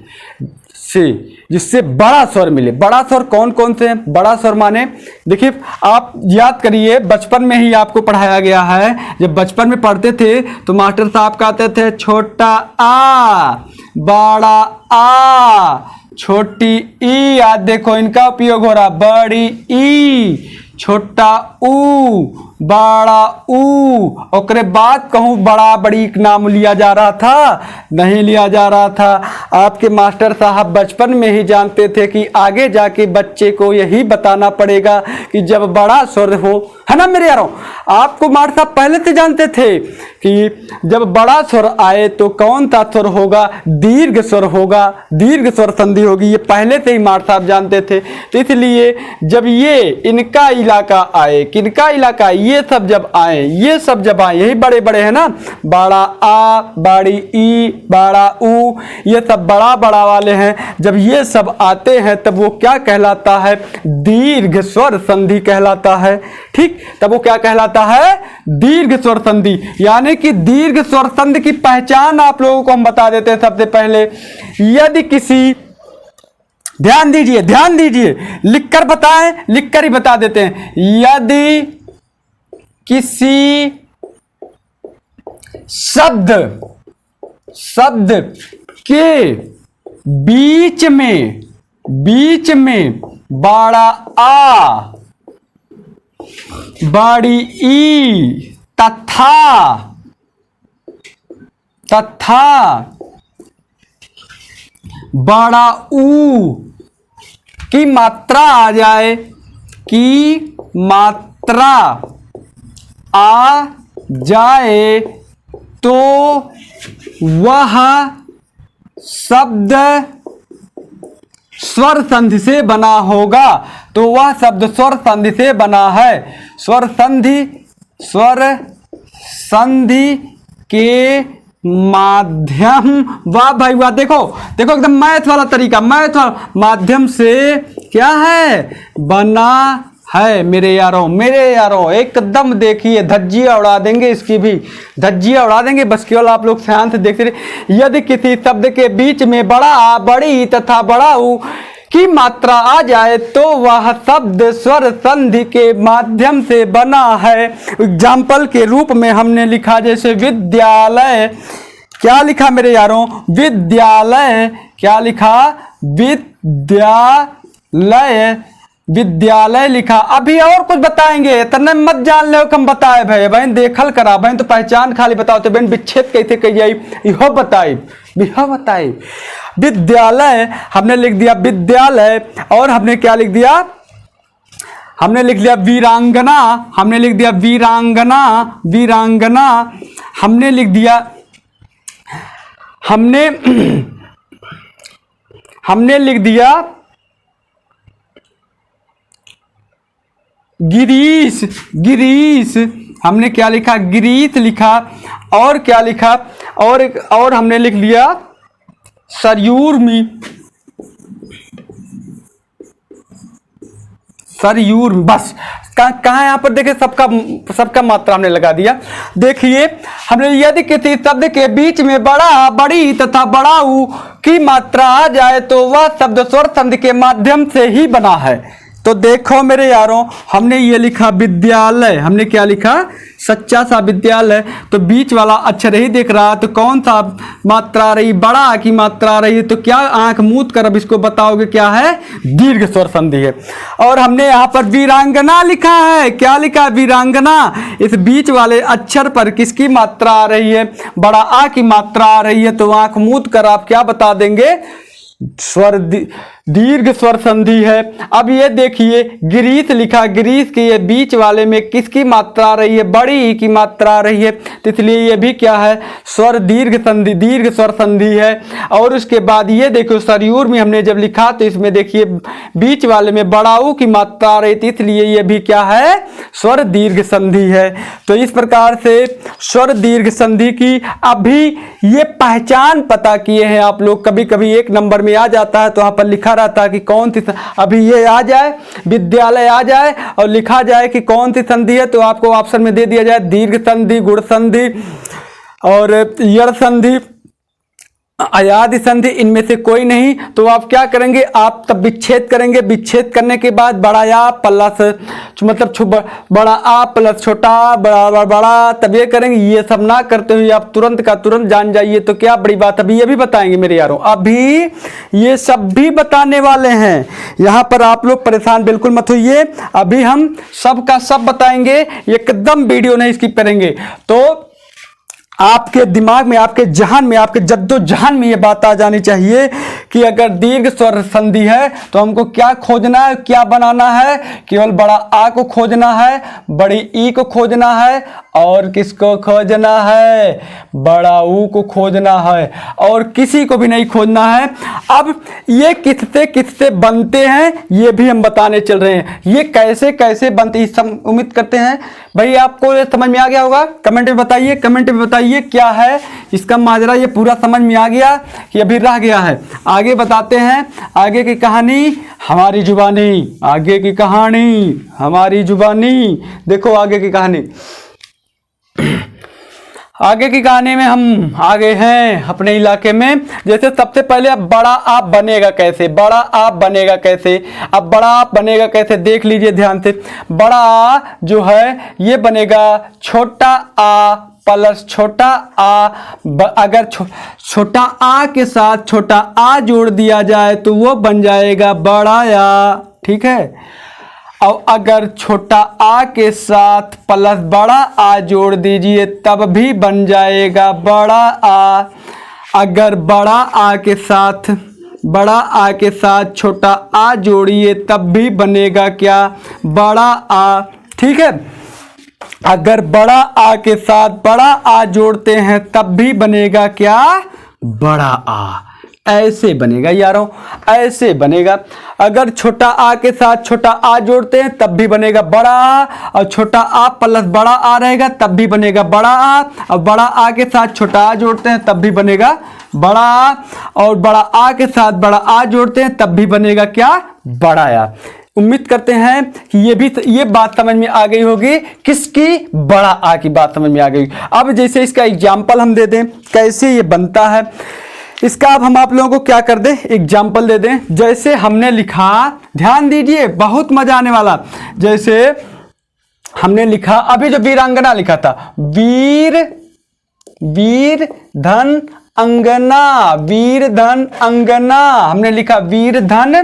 से जिससे बड़ा स्वर मिले। बड़ा स्वर कौन कौन से हैं? बड़ा स्वर माने, देखिए आप याद करिए, बचपन में ही आपको पढ़ाया गया है। जब बचपन में पढ़ते थे तो मास्टर साहब कहते थे छोटा आ, बड़ा आ, छोटी ई। याद देखो इनका उपयोग हो रहा, बड़ी ई, छोटा ऊ, बड़ा ऊ। ओकरे बाद कहूँ बड़ा बड़ी नाम लिया जा रहा था? नहीं लिया जा रहा था। आपके मास्टर साहब बचपन में ही जानते थे कि आगे जाके बच्चे को यही बताना पड़ेगा कि जब बड़ा स्वर हो, है ना मेरे यारों। आपको मास्टर साहब पहले से जानते थे कि जब बड़ा स्वर आए तो कौन सा स्वर होगा? दीर्घ स्वर होगा, दीर्घ स्वर संधि होगी। ये पहले से ही मास्टर साहब जानते थे। तो इसलिए जब ये इनका इलाका आए, किनका इलाका, ये सब जब आए, ये सब जब आए, यही बड़े बड़े हैं ना, बड़ा आ, बड़ी ई, बड़ा ऊ, ये सब बड़ा बड़ा वाले हैं। जब ये सब आते हैं तब वो क्या कहलाता है? दीर्घ स्वर संधि कहलाता है। ठीक, तब वो क्या कहलाता है? दीर्घ स्वर संधि। यानी कि दीर्घ स्वर संधि की पहचान आप लोगों को हम बता देते हैं सबसे पहले। यदि किसी, ध्यान दीजिए, ध्यान दीजिए, लिखकर बताएं, लिखकर ही बता देते हैं। यदि किसी शब्द, शब्द के बीच में, बीच में बड़ा आ, बड़ी ई तथा तथा बड़ा ऊ की मात्रा आ जाए, की मात्रा आ जाए तो वह शब्द स्वर संधि से बना होगा। तो वह शब्द स्वर संधि से बना है। स्वर संधि के माध्यम, वाह भाई वाह, देखो देखो एकदम मैथ वाला तरीका, मैथ वाला माध्यम से क्या है, बना है। मेरे यारों एकदम देखिए, धज्जियां उड़ा देंगे, इसकी भी धज्जियां उड़ा देंगे। बस केवल आप लोग ध्यान से देखते रहिए। यदि किसी शब्द के बीच में बड़ा आ, बड़ी तथा बड़ा ऊ की मात्रा आ जाए तो वह शब्द स्वर संधि के माध्यम से बना है। एग्जाम्पल के रूप में हमने लिखा जैसे विद्यालय, क्या लिखा मेरे यारों, विद्यालय, क्या लिखा, विद्यालय लिखा। अभी और कुछ बताएंगे, तने मत जान ले हम बताए भाई, बहन देखल करा बहन, तो पहचान खाली बताओ तो बहन विच्छेद कैसे कही जाए, यह बताई। विद्यालय हमने लिख दिया विद्यालय, और हमने क्या लिख दिया, हमने लिख लिया वीरांगना, हमने लिख दिया वीरांगना, हमने लिख दिया, हमने लिख दिया गिरीश, हमने क्या लिखा, गिरीश लिखा। और क्या लिखा, और हमने लिख लिया सरयूरमी, बस कहाँ यहाँ पर देखिए सबका मात्रा हमने लगा दिया। देखिए हमने यदि किसी शब्द के बीच में बड़ा, बड़ी तथा बड़ा ऊ की मात्रा आ जाए तो वह शब्द स्वर संधि के माध्यम से ही बना है। तो देखो मेरे यारों, हमने ये लिखा विद्यालय, हमने क्या लिखा, सच्चा सा विद्यालय। तो बीच वाला अक्षर ही दिख रहा, तो कौन सा मात्रा रही, बड़ा की मात्रा रही, तो क्या आंख मूंद कर अब इसको बताओगे क्या है, दीर्घ स्वर संधि है। और हमने यहाँ पर वीरांगना लिखा है, क्या लिखा, वीरांगना। इस बीच वाले अक्षर पर किसकी मात्रा आ रही है, बड़ा आ की मात्रा आ रही है, तो आंख मूंद कर आप क्या बता देंगे, दीर्घ स्वर संधि है। अब ये देखिए गिरीश लिखा, गिरीश के ये बीच वाले में किसकी मात्रा आ रही है, बड़ी की मात्रा आ रही है, तो इसलिए ये भी क्या है, स्वर दीर्घ संधि, दीर्घ स्वर संधि है। और उसके बाद ये देखो सरयूर में हमने जब लिखा तो इसमें देखिए बीच वाले में बड़ाऊ की मात्रा आ रही थी, इसलिए ये भी क्या है, स्वर दीर्घ संधि है। तो इस प्रकार से स्वर दीर्घ संधि की अभी ये पहचान पता किए हैं आप लोग। कभी कभी एक नंबर में आ जाता है तो वहां पर लिखा रहता है कि कौन सी, अभी ये आ जाए विद्यालय आ जाए और लिखा जाए कि कौन सी संधि है, तो आपको ऑप्शन में दे दिया जाए दीर्घ संधि, गुण संधि और यड़ संधि, अयादि संधि, इनमें से कोई नहीं। तो आप क्या करेंगे, आप तब विच्छेद करेंगे, विच्छेद करने के बाद बड़ा या प्लस मतलब बड़ा आ प्लस छोटा बड़ा बड़ा, तब ये करेंगे। ये सब ना करते हुए आप तुरंत का तुरंत जान जाइए तो क्या बड़ी बात। अभी ये भी बताएंगे मेरे यारों, अभी ये सब भी बताने वाले हैं, यहाँ पर आप लोग परेशान बिल्कुल मत होइए। अभी हम सब का सब बताएंगे, एकदम वीडियो नहीं स्किप करेंगे। तो आपके दिमाग में, आपके जहन में, आपके जद्दोजहद में ये बात आ जानी चाहिए कि अगर दीर्घ स्वर संधि है तो हमको क्या खोजना है, क्या बनाना है, केवल बड़ा आ को खोजना है, बड़ी ई को खोजना है, और किसको खोजना है, बड़ा ऊ को खोजना है, और किसी को भी नहीं खोजना है। अब ये किससे किससे बनते हैं ये भी हम बताने चल रहे हैं। ये कैसे कैसे बनते हैं उम्मीद करते हैं भाई आपको समझ में आ गया होगा। कमेंट में बताइए, कमेंट में बताइए क्या है इसका माजरा, ये पूरा समझ में आ गया कि अभी रह गया है। आगे बताते हैं, आगे की कहानी हमारी जुबानी, आगे की कहानी हमारी जुबानी। देखो आगे की कहानी, आगे की कहानी में हम आगे हैं अपने इलाके में। जैसे सबसे पहले अब बड़ा आप बनेगा कैसे, बड़ा आप बनेगा कैसे, अब बड़ा आप बनेगा कैसे देख लीजिए ध्यान से। बड़ा आ जो है ये बनेगा छोटा आ प्लस छोटा आ, अगर छोटा आ के साथ छोटा आ जोड़ दिया जाए तो वो बन जाएगा बड़ा या, ठीक है। और अगर छोटा आ के साथ प्लस बड़ा आ जोड़ दीजिए तब भी बन जाएगा बड़ा आ। अगर बड़ा आ के साथ छोटा आ जोड़िए तब भी बनेगा क्या, बड़ा आ। ठीक है, अगर बड़ा आ के साथ बड़ा आ जोड़ते हैं तब भी बनेगा क्या, बड़ा आ। ऐसे बनेगा यारों, ऐसे बनेगा। अगर छोटा आ के साथ छोटा आ जोड़ते हैं तब भी बनेगा बड़ा आ, और छोटा आ प्लस बड़ा आ रहेगा तब भी बनेगा बड़ा आ, और बड़ा आ के साथ छोटा आ जोड़ते हैं तब भी बनेगा बड़ा आ, और बड़ा आ के साथ बड़ा आ जोड़ते हैं तब भी बनेगा क्या, बड़ा आ। उम्मीद करते हैं कि ये बात समझ में आ गई होगी, किसकी, बड़ा आ की बात समझ में आ गई। अब जैसे इसका एग्जाम्पल हम दे दें कैसे ये बनता है, इसका अब हम आप लोगों को क्या कर दें, एग्जाम्पल दे दें। जैसे हमने लिखा, ध्यान दीजिए बहुत मजा आने वाला। जैसे हमने लिखा अभी जो वीरांगना लिखा था, वीर धन अंगना, वीर धन अंगना हमने लिखा, वीर धन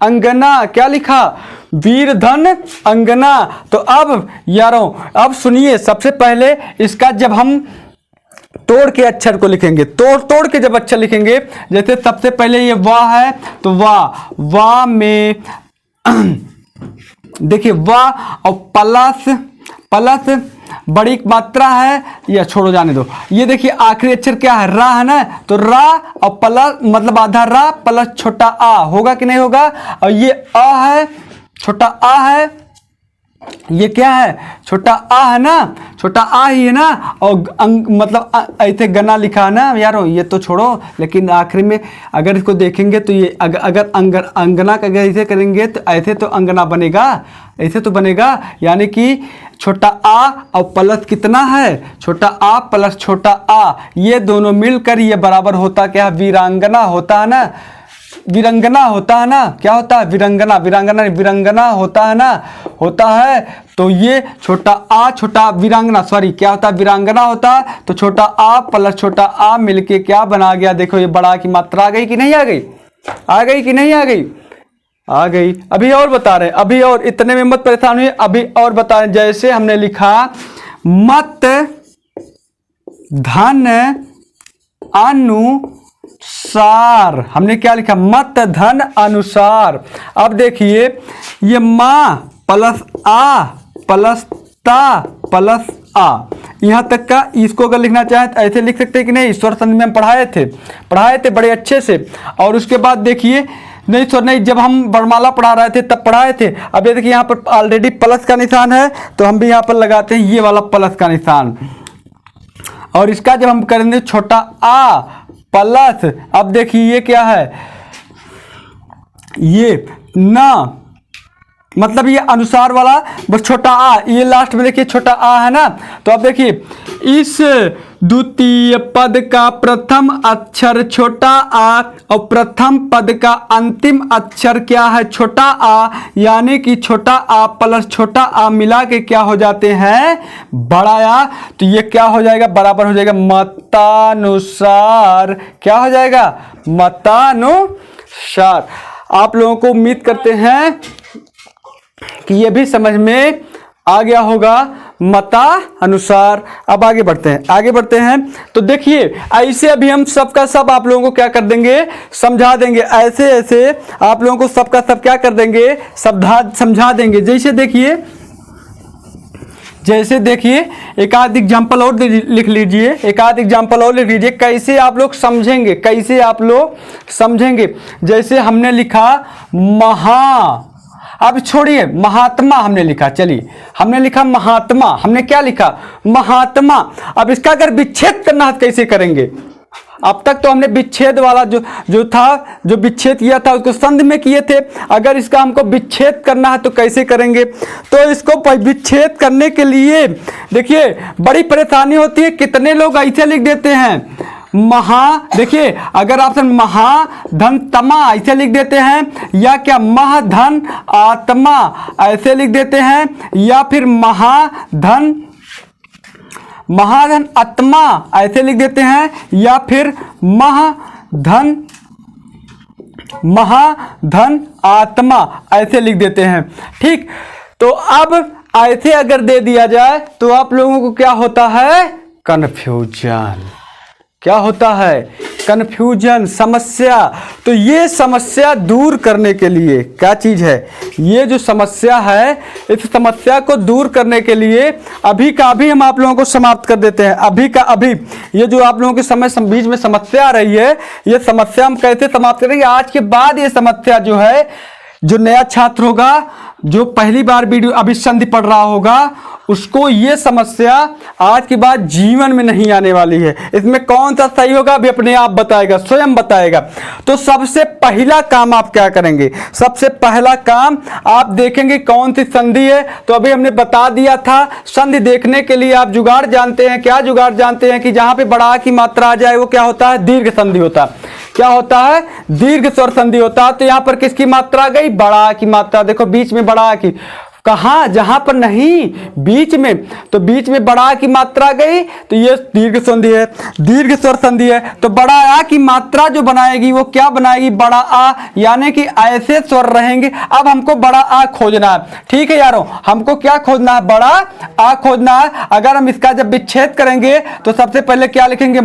अंगना। क्या लिखा, वीर धन अंगना। तो अब यारों अब सुनिए, सबसे पहले इसका जब हम तोड़ के अक्षर को लिखेंगे, तोड़ के जब अक्षर लिखेंगे, जैसे सबसे पहले ये वाह है तो वाह में देखिए वाह और प्लस बड़ी मात्रा है, या छोड़ो जाने दो। ये देखिए आखिरी अक्षर क्या है, रा है ना, तो रा और प्लस मतलब आधा रा प्लस छोटा आ होगा कि नहीं होगा। और ये आ है, छोटा आ है, ये क्या है, छोटा आ है ना, छोटा आ ही है ना। और मतलब ऐसे गना लिखा है ना यारो, ये तो छोड़ो, लेकिन आखिरी में अगर इसको देखेंगे तो ये अगर अंगना का अगर ऐसे करेंगे तो ऐसे तो अंगना बनेगा, ऐसे तो बनेगा। यानी कि छोटा आ और प्लस कितना है, छोटा आ प्लस छोटा आ, ये दोनों मिलकर ये बराबर होता क्या, वीरांगना होता है ना, वीरंगना होता है ना। क्या होता है, वीरंगना होता है ना, होता है। तो ये छोटा आ छोटा वीरांगना, सॉरी क्या होता है, वीरांगना होता है। तो छोटा आ प्लस छोटा आ मिलके क्या बना गया, देखो ये बड़ा की मात्रा आ गई कि नहीं आ गई, आ गई कि नहीं आ गई, आ गई। अभी और बता रहे हैं, अभी और इतने में मत परेशान हुए, अभी और बता रहे हैं। जैसे हमने लिखा मत धन अनुसार, हमने क्या लिखा, मत धन अनुसार। अब देखिए ये माँ प्लस आ प्लस ता प्लस आ, यहां तक का इसको अगर लिखना चाहे तो ऐसे लिख सकते हैं कि नहीं, ईश्वर संधि में हम पढ़ाए थे बड़े अच्छे से। और उसके बाद देखिए नहीं सर नहीं, जब हम वर्णमाला पढ़ा रहे थे तब पढ़ाए थे। अब ये देखिए यहाँ पर ऑलरेडी प्लस का निशान है, तो हम भी यहाँ पर लगाते हैं ये वाला प्लस का निशान। और इसका जब हम करेंगे छोटा आ प्लस, अब देखिए ये क्या है, ये ना मतलब ये अनुसार वाला बस छोटा आ, ये लास्ट में देखिए छोटा आ है ना। तो अब देखिए इस द्वितीय पद का प्रथम अक्षर छोटा आ और प्रथम पद का अंतिम अक्षर क्या है, छोटा आ। यानी कि छोटा आ प्लस छोटा आ मिला के क्या हो जाते हैं, बड़ा आ। तो ये क्या हो जाएगा, बराबर हो जाएगा मतानुसार। क्या हो जाएगा, मतानुसार। आप लोगों को उम्मीद करते हैं कि ये भी समझ में आ गया होगा, मता अनुसार। अब आगे बढ़ते हैं। तो देखिए ऐसे अभी हम सबका सब आप लोगों को क्या कर देंगे, समझा देंगे। ऐसे आप लोगों को सबका सब क्या कर देंगे, समझा देंगे। जैसे देखिए एक आध एग्जाम्पल और लिख लीजिए, कैसे आप लोग समझेंगे, जैसे हमने लिखा अब छोड़िए महात्मा हमने लिखा, चलिए हमने लिखा महात्मा, हमने क्या लिखा, महात्मा। अब इसका अगर विच्छेद करना है कैसे करेंगे, अब तक तो हमने विच्छेद वाला जो विच्छेद किया था उसको संधि में किए थे। अगर इसका हमको विच्छेद करना है तो कैसे करेंगे, तो इसको विच्छेद करने के लिए देखिए बड़ी परेशानी होती है। कितने लोग ऐसे लिख देते हैं देखिए अगर ऑप्शन महाधन तमा ऐसे लिख देते हैं, या क्या महाधन आत्मा ऐसे लिख देते हैं, या फिर महाधन आत्मा ऐसे लिख देते हैं, या फिर महाधन आत्मा ऐसे लिख देते हैं। ठीक, तो अब ऐसे अगर दे दिया जाए तो आप लोगों को क्या होता है? कन्फ्यूजन। क्या होता है? कन्फ्यूजन, समस्या। तो ये समस्या दूर करने के लिए क्या चीज़ है? ये जो समस्या है, इस समस्या को दूर करने के लिए अभी का अभी हम आप लोगों को समाप्त कर देते हैं। अभी का अभी ये जो आप लोगों के बीच में समस्या आ रही है, ये समस्या हम कैसे समाप्त करेंगे? आज के बाद ये समस्या जो है, जो नया छात्र होगा, जो पहली बार वीडियो अभिसंधि पढ़ रहा होगा, उसको ये समस्या आज के बाद जीवन में नहीं आने वाली है। इसमें कौन सा सही होगा अभी अपने आप बताएगा, स्वयं बताएगा। तो सबसे पहला काम आप क्या करेंगे? सबसे पहला काम आप देखेंगे कौन सी संधि है। तो अभी हमने बता दिया था, संधि देखने के लिए आप जुगाड़ जानते हैं। क्या जुगाड़ जानते हैं? कि जहां पे बड़ा आ की मात्रा आ जाए वो क्या होता है? दीर्घ संधि होता है। क्या होता है? दीर्घ स्वर संधि होता है। तो यहां पर किसकी मात्रा आ गई? बड़ा आ की मात्रा। देखो बीच में बड़ा आ की, कहां? जहां पर नहीं, बीच में। तो बीच में बड़ा आ की मात्रा आ गई, तो ये दीर्घ संधि है, दीर्घ स्वर संधि है। तो बड़ा आ की मात्रा जो बनाएगी वो क्या बनाएगी? बड़ा आ, यानी कि ऐसे स्वर रहेंगे। अब हमको बड़ा आ खोजना है। ठीक है यारों, हमको क्या खोजना है? बड़ा आ खोजना है। अगर हम इसका जब विच्छेद करेंगे तो सबसे पहले क्या लिखेंगे?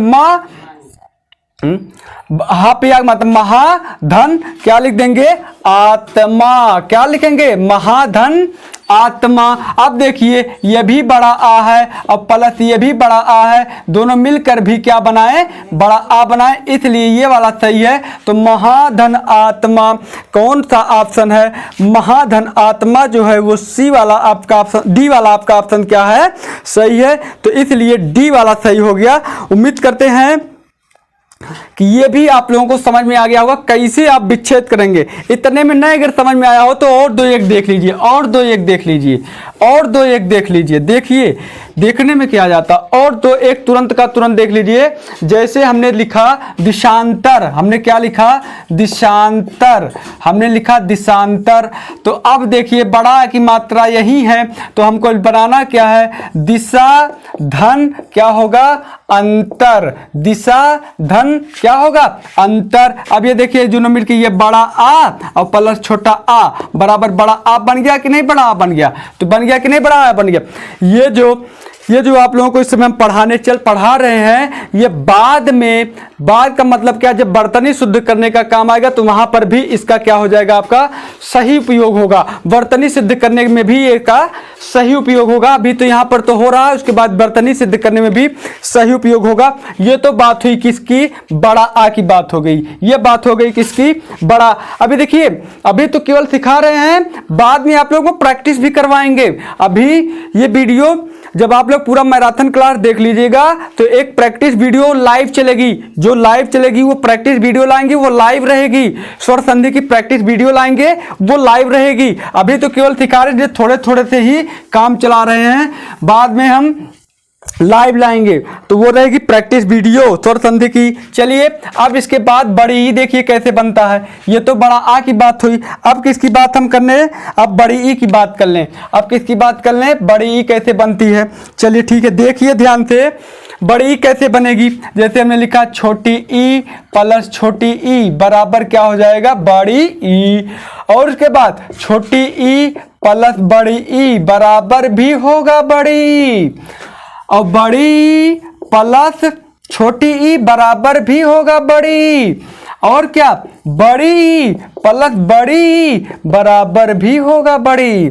मतलब महाधन, क्या लिख देंगे? आत्मा। क्या लिखेंगे? महाधन आत्मा। अब देखिए ये भी बड़ा आ है और प्लस ये भी बड़ा आ है, दोनों मिलकर भी क्या बनाए? बड़ा आ बनाए, इसलिए ये वाला सही है। तो महाधन आत्मा कौन सा ऑप्शन है? महाधन आत्मा जो है वो सी वाला आपका ऑप्शन, डी वाला आपका ऑप्शन क्या है? सही है। तो इसलिए डी वाला सही हो गया। उम्मीद करते हैं कि ये भी आप लोगों को समझ में आ गया होगा कैसे आप विच्छेद करेंगे। इतने में नहीं अगर समझ में आया हो तो और दो एक देख लीजिए, और दो एक देख लीजिए, और दो एक देख लीजिए। देखिए देखने में क्या जाता, और दो एक तुरंत का तुरंत देख लीजिए। जैसे हमने लिखा दिशांतर, हमने क्या लिखा? दिशांतर, हमने लिखा दिशांतर। तो अब देखिए बड़ा की मात्रा यही है, तो हमको बनाना क्या है? दिशा धन क्या होगा? अंतर। दिशा धन क्या होगा? अंतर। अब ये देखिए दोनों मिलकर ये बड़ा आ और प्लस छोटा आ बराबर बड़ा आ बन गया कि नहीं? बड़ा आ बन गया। तो बन गया कि नहीं? बड़ा आ बन गया। ये जो आप लोगों को इस समय हम पढ़ा रहे हैं, ये बाद में, बाद का मतलब क्या? जब बर्तनी शुद्ध करने का काम आएगा तो वहां पर भी इसका क्या हो जाएगा? आपका सही उपयोग होगा। बर्तनी सिद्ध करने में भी इसका सही उपयोग होगा। अभी तो यहां पर तो हो रहा है, उसके बाद बर्तनी सिद्ध करने में भी सही उपयोग होगा। ये तो बात हुई किसकी? बड़ा आ की बात हो गई। ये बात हो गई किसकी? बड़ा। अभी देखिए अभी तो केवल सिखा रहे हैं, बाद में आप लोगों को प्रैक्टिस भी करवाएंगे। अभी ये वीडियो जब आप लोग पूरा मैराथन क्लास देख लीजिएगा तो एक प्रैक्टिस वीडियो लाइव चलेगी। जो लाइव चलेगी वो प्रैक्टिस वीडियो लाएंगे, वो लाइव रहेगी। स्वर संधि की प्रैक्टिस वीडियो लाएंगे, वो लाइव रहेगी। अभी तो केवल सिखा रहे, थोड़े थोड़े से ही काम चला रहे हैं, बाद में हम लाइव लाएंगे तो वो रहेगी प्रैक्टिस वीडियो स्वर संधि की। चलिए अब इसके बाद बड़ी ई देखिए कैसे बनता है। ये तो बड़ा आ की बात हुई, अब किसकी बात हम करने? अब बड़ी ई की बात कर लें। अब किसकी बात कर लें? बड़ी ई कैसे बनती है। चलिए ठीक है, देखिए ध्यान से बड़ी ई कैसे बनेगी। जैसे हमने लिखा छोटी ई प्लस छोटी ई बराबर क्या हो जाएगा? बड़ी ई। और उसके बाद छोटी ई प्लस बड़ी ई बराबर भी होगा बड़ी, और बड़ी प्लस छोटी ई बराबर भी होगा बड़ी। और क्या? बड़ी प्लस बड़ी बराबर भी होगा बड़ी।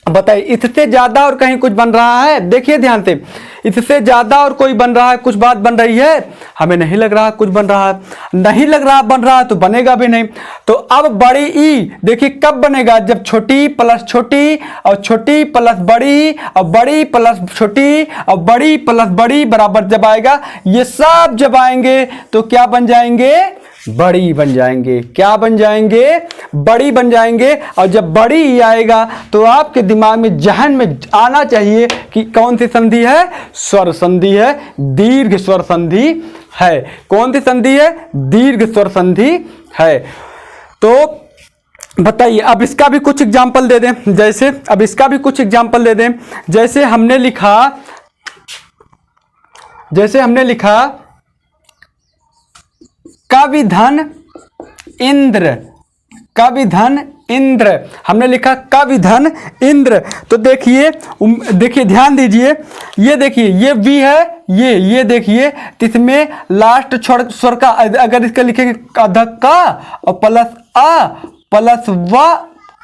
बताइए इससे ज्यादा और कहीं कुछ बन रहा है? देखिए ध्यान से, इससे ज्यादा और कोई बन रहा है? कुछ बात बन रही है? हमें नहीं लग रहा कुछ बन रहा है। नहीं लग रहा बन रहा है तो बनेगा भी नहीं। तो अब बड़ी ई देखिए कब बनेगा? जब छोटी प्लस छोटी और छोटी प्लस बड़ी और बड़ी प्लस छोटी और बड़ी प्लस बड़ी बराबर जब आएगा, ये सब जब आएंगे तो क्या बन जाएंगे? बड़ी बन जाएंगे। क्या बन जाएंगे? बड़ी बन जाएंगे। और जब बड़ी आएगा तो आपके दिमाग में, जहन में आना चाहिए कि कौन सी संधि है? स्वर संधि है, दीर्घ स्वर संधि है। कौन सी संधि है? दीर्घ स्वर संधि है। तो बताइए अब इसका भी कुछ एग्जाम्पल दे दें। जैसे अब इसका भी कुछ एग्जाम्पल दे दें। जैसे हमने लिखा कवि धन इंद्र कविधन इंद्र, हमने लिखा कविधन इंद्र। तो देखिए देखिए ध्यान दीजिए, ये देखिए ये वी है, ये देखिए, तो इसमें लास्ट स्वर का अगर इसका लिखेंगे अध का और प्लस आ प्लस वा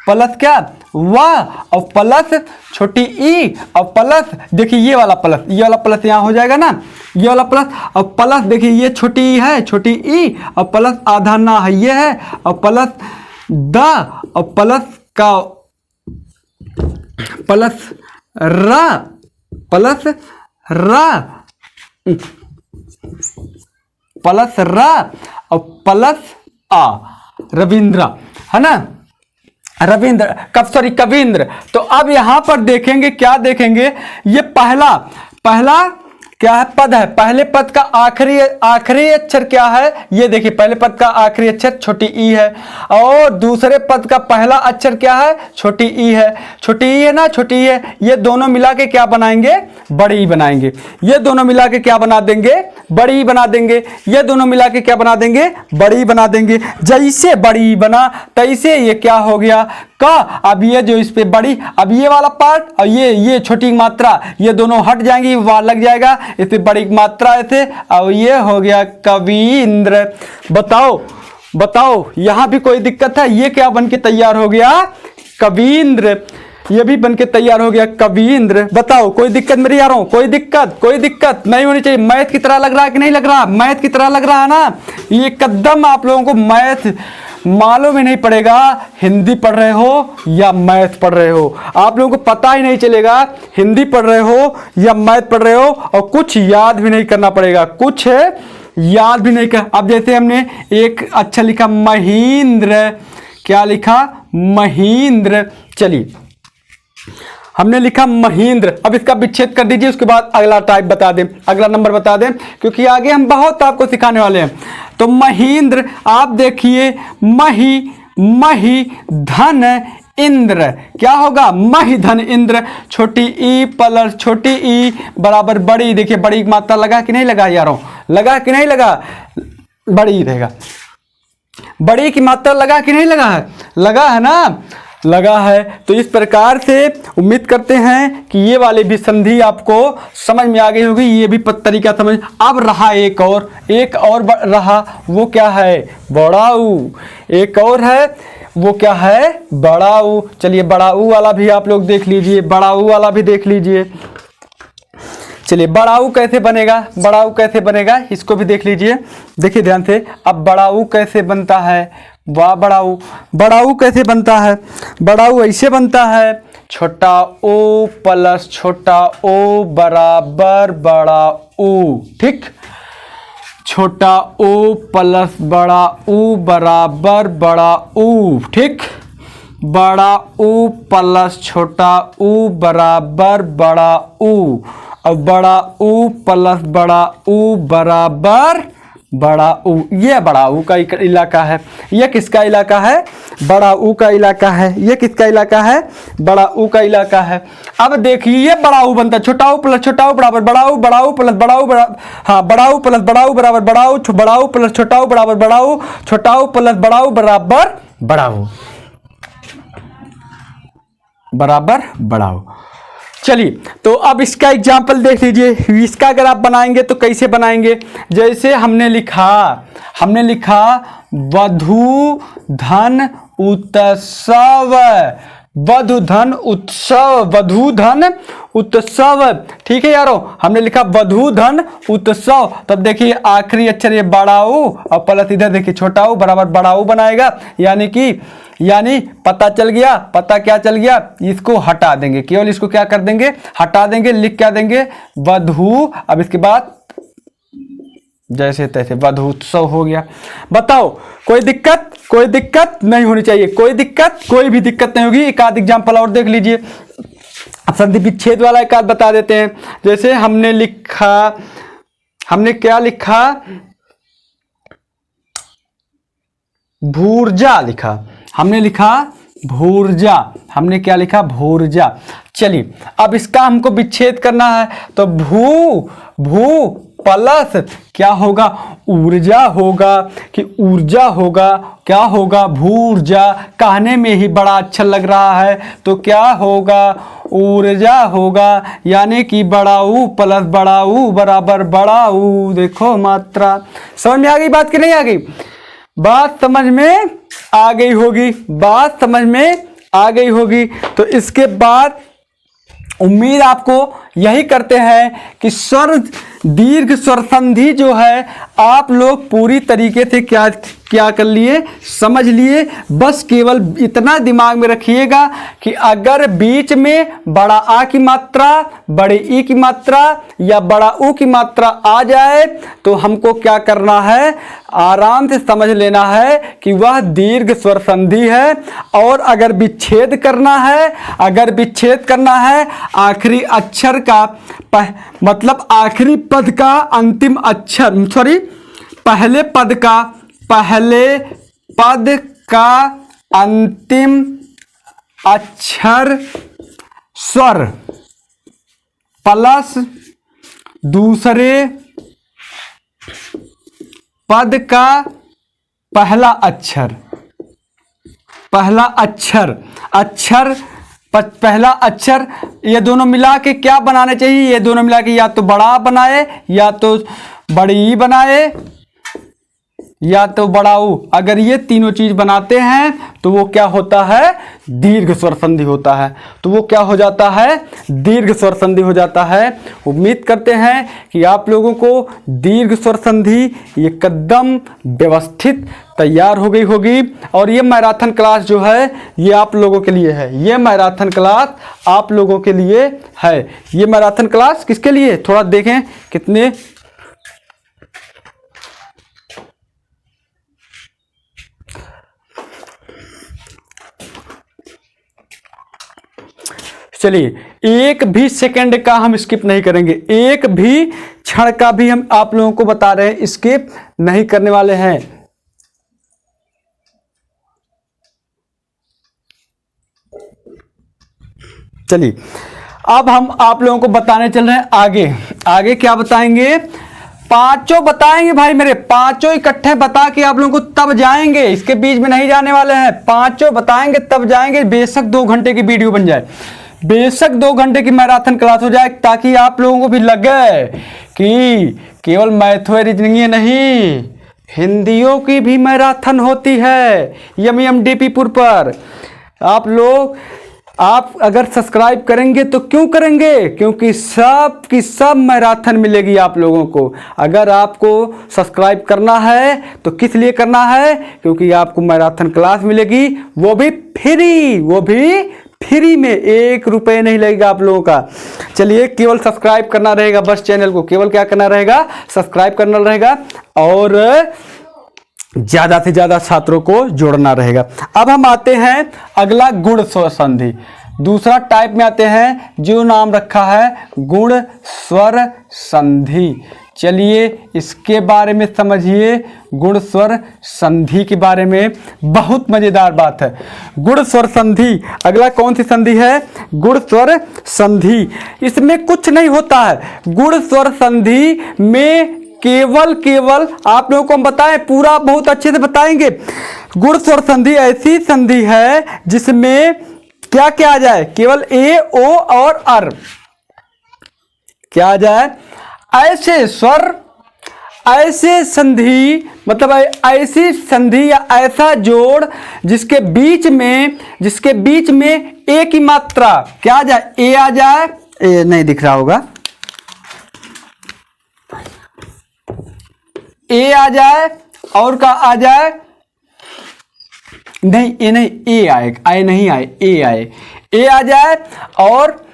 प्लस क्या वाह और प्लस छोटी ई और प्लस देखिए ये वाला प्लस यहाँ हो जाएगा ना, ये वाला प्लस और प्लस देखिए ये छोटी ई है, छोटी ई और प्लस आधा ना है ये है और प्लस द और प्लस का प्लस रा प्लस रा और प्लस आ रविंद्र है ना, रविंद्र कविंद्र। तो अब यहां पर देखेंगे क्या देखेंगे, ये पहला क्या है पद है, पहले पद का आखिरी अक्षर क्या है, ये देखिए पहले पद का आखिरी अक्षर छोटी ई है और दूसरे पद का पहला अक्षर क्या है, छोटी ई है, छोटी ई है ना, छोटी ई है। ये दोनों मिला के क्या बनाएंगे, बड़ी बनाएंगे। ये दोनों मिला के क्या बना देंगे, बड़ी बना देंगे। ये दोनों मिला के क्या बना देंगे, बड़ी बना देंगे। जैसे बड़ी बना तैसे ये क्या हो गया का। अब ये जो इस पे बड़ी, अब ये वाला पार्ट और ये छोटी मात्रा ये दोनों हट जाएंगी, वहां लग जाएगा इस पे बड़ी मात्रा ऐसे, और ये हो गया कविंद्र। बताओ यहां भी कोई दिक्कत है, ये क्या बन के तैयार हो गया, कविंद्र। ये भी बनके तैयार हो गया कविंद्र। बताओ कोई दिक्कत मेरे यारों, कोई दिक्कत नहीं होनी चाहिए। मैथ की तरह लग रहा है कि नहीं लग रहा, मैथ की तरह लग रहा है ना। ये कदम आप लोगों को मैथ मालूम ही नहीं पड़ेगा, हिंदी पढ़ रहे हो या मैथ पढ़ रहे हो, आप लोगों को पता ही नहीं चलेगा हिंदी पढ़ रहे हो या मैथ पढ़ रहे हो, और कुछ याद भी नहीं करना पड़ेगा, कुछ याद भी नहीं कर। अब जैसे हमने एक अच्छा लिखा महेंद्र, क्या लिखा महेंद्र, चलिए हमने लिखा महेंद्र। अब इसका विच्छेद कर दीजिए, उसके बाद अगला टाइप बता दें, अगला नंबर बता दें, क्योंकि आगे हम बहुत आपको सिखाने वाले हैं। तो महेंद्र आप देखिए, मही धन इंद्र, क्या होगा मही धन इंद्र। छोटी ई प्लस छोटी ई बराबर बड़ी, देखिए बड़ी मात्रा लगा कि नहीं लगा यारों, लगा कि नहीं लगा, बड़ी रहेगा। बड़ी की मात्रा लगा कि नहीं लगा है ना, लगा है। तो इस प्रकार से उम्मीद करते हैं कि ये वाले भी संधि आपको समझ में आ गई होगी, ये भी तरीका समझ। अब रहा एक और रहा, वो क्या है, बड़ाऊ। एक और है, वो क्या है, बड़ाऊ। चलिए बड़ाऊ वाला भी आप लोग देख लीजिए, बड़ाऊ वाला भी देख लीजिए। चलिए बड़ाऊ कैसे बनेगा, इसको भी देख लीजिए, देखिए ध्यान से। अब बड़ाऊ कैसे बनता है, वाह बड़ाऊ कैसे बनता है, बड़ाऊ ऐसे बनता है, छोटा ओ प्लस छोटा ओ बराबर बड़ा ऊ, ठीक। छोटा ओ प्लस बड़ा ऊ बराबर बड़ा ऊ, ठीक। बड़ा ऊ प्लस छोटा ऊ बराबर बड़ा ऊ, और बड़ा ऊ प्लस बड़ा ऊ बराबर बड़ा ऊ। ये बड़ा ऊ का इलाका है। ये किसका इलाका है, बड़ा ऊ का इलाका है। ये किसका इलाका है, बड़ा ऊ का इलाका है। अब देखिए ये बड़ा ऊ बनता है, छोटा ऊ प्लस छोटा ऊ बराबर बड़ा ऊ, बड़ा ऊ प्लस बड़ा ऊ हाँ बड़ा ऊ प्लस बड़ा ऊ बराबर बड़ा ऊ, बड़ा ऊ प्लस छोटा ऊ बराबर बड़ा ऊ, छोटा ऊ प्लस बड़ा ऊ बराबर बड़ा ऊ, बराबर बड़ा ऊ। चलिए तो अब इसका एग्जाम्पल देख लीजिए। इसका अगर आप बनाएंगे तो कैसे बनाएंगे, जैसे हमने लिखा वधू धन उत्सव, वधू धन उत्सव, ठीक है यारों। हमने लिखा वधू धन उत्सव। तब देखिए आखिरी अक्षर ये बड़ा ऊ और प्लस इधर देखिए छोटा ऊ बराबर बड़ा ऊ बनाएगा, यानी पता चल गया। पता क्या चल गया, इसको हटा देंगे, केवल इसको क्या कर देंगे, हटा देंगे, लिख क्या देंगे, वधू। अब इसके बाद जैसे तैसे वधूत्सव हो गया। बताओ कोई दिक्कत नहीं होनी चाहिए, कोई भी दिक्कत नहीं होगी। एक आध एग्जाम्पल और देख लीजिए। अब संधि विच्छेद वाला एक आध बता देते हैं। जैसे हमने क्या लिखा, भूर्जा लिखा, हमने लिखा भूर्जा, हमने क्या लिखा, भूर्जा। चलिए अब इसका हमको विच्छेद करना है, तो भू प्लस क्या होगा, ऊर्जा होगा, कि ऊर्जा होगा, क्या होगा, भूर्जा। कहने में ही बड़ा अच्छा लग रहा है, तो क्या होगा, ऊर्जा होगा। यानी कि बड़ा ऊ प्लस बड़ा ऊ बराबर बड़ा ऊ। देखो मात्रा समझ में आ गई बात कि नहीं आ गई? बात समझ में आ गई होगी, बात समझ में आ गई होगी। तो इसके बाद उम्मीद आपको यही करते हैं कि स्वर दीर्घ स्वर संधि जो है आप लोग पूरी तरीके से क्या कर लिए, समझ लिए। बस केवल इतना दिमाग में रखिएगा कि अगर बीच में बड़ा आ की मात्रा, बड़े ई की मात्रा या बड़ा ऊ की मात्रा आ जाए तो हमको क्या करना है, आराम से समझ लेना है कि वह दीर्घ स्वर संधि है। और अगर विच्छेद करना है, अगर विच्छेद करना है आखिरी अक्षर का मतलब आखिरी पद का अंतिम अक्षर, सॉरी पहले पद का अंतिम अक्षर स्वर प्लस दूसरे पद का पहला अक्षर, पहला अक्षर, ये दोनों मिला के क्या बनाने चाहिए, ये दोनों मिला के या तो बड़ा बनाए या तो बड़ी बनाए या तो बड़ा ऊ। अगर ये तीनों चीज बनाते हैं तो वो क्या होता है, दीर्घ स्वर संधि होता है। तो वो क्या हो जाता है, दीर्घ स्वर संधि हो जाता है। उम्मीद करते हैं कि आप लोगों को दीर्घ स्वर संधि एकदम व्यवस्थित तैयार हो गई होगी। और ये मैराथन क्लास जो है ये आप लोगों के लिए है, ये मैराथन क्लास आप लोगों के लिए है। ये मैराथन क्लास किसके लिए, थोड़ा देखें कितने, चलिए एक भी सेकंड का हम स्किप नहीं करेंगे, एक भी क्षण का भी हम आप लोगों को बता रहे हैं स्किप नहीं करने वाले हैं। चलिए अब हम आप लोगों को बताने चल रहे हैं आगे। आगे क्या बताएंगे, पांचों बताएंगे भाई मेरे, पांचों इकट्ठे बता के आप लोगों को तब जाएंगे, इसके बीच में नहीं जाने वाले हैं। पांचों बताएंगे तब जाएंगे, बेशक 2 घंटे की वीडियो बन जाए, बेशक 2 घंटे की मैराथन क्लास हो जाए, ताकि आप लोगों को भी लगे कि केवल मैथ और रीजनिंग नहीं, हिंदियों की भी मैराथन होती है MDPपुर पर। आप लोग आप अगर सब्सक्राइब करेंगे तो क्यों करेंगे, क्योंकि सब की सब मैराथन मिलेगी आप लोगों को। अगर आपको सब्सक्राइब करना है तो किस लिए करना है, क्योंकि आपको मैराथन क्लास मिलेगी, वो भी फ्री, वो भी फ्री में, 1 रुपये नहीं लगेगा आप लोगों का। चलिए केवल सब्सक्राइब करना रहेगा, बस चैनल को केवल क्या करना रहेगा, सब्सक्राइब करना रहेगा और ज्यादा से ज्यादा छात्रों को जोड़ना रहेगा। अब हम आते हैं अगला गुण स्वर संधि, दूसरा टाइप में आते हैं जो नाम रखा है गुण स्वर संधि। चलिए इसके बारे में समझिए, गुण स्वर संधि के बारे में बहुत मजेदार बात है। गुण स्वर संधि, अगला कौन सी संधि है, गुण स्वर संधि। इसमें कुछ नहीं होता है, गुण स्वर संधि में केवल आप लोगों को हम बताएं, पूरा बहुत अच्छे से बताएंगे। गुण स्वर संधि ऐसी संधि है जिसमें क्या क्या आ जाए, केवल ए, ओ और अर क्या आ जाए, ऐसे स्वर, ऐसे संधि, मतलब ऐसी संधि या ऐसा जोड़ जिसके बीच में ए की मात्रा क्या आ जाए, ए आ जाए, ए नहीं दिख रहा होगा, ए आ जाए और का आ जाए, नहीं ए नहीं, ए आए, आए नहीं आए, ए आए, ए आ जाए और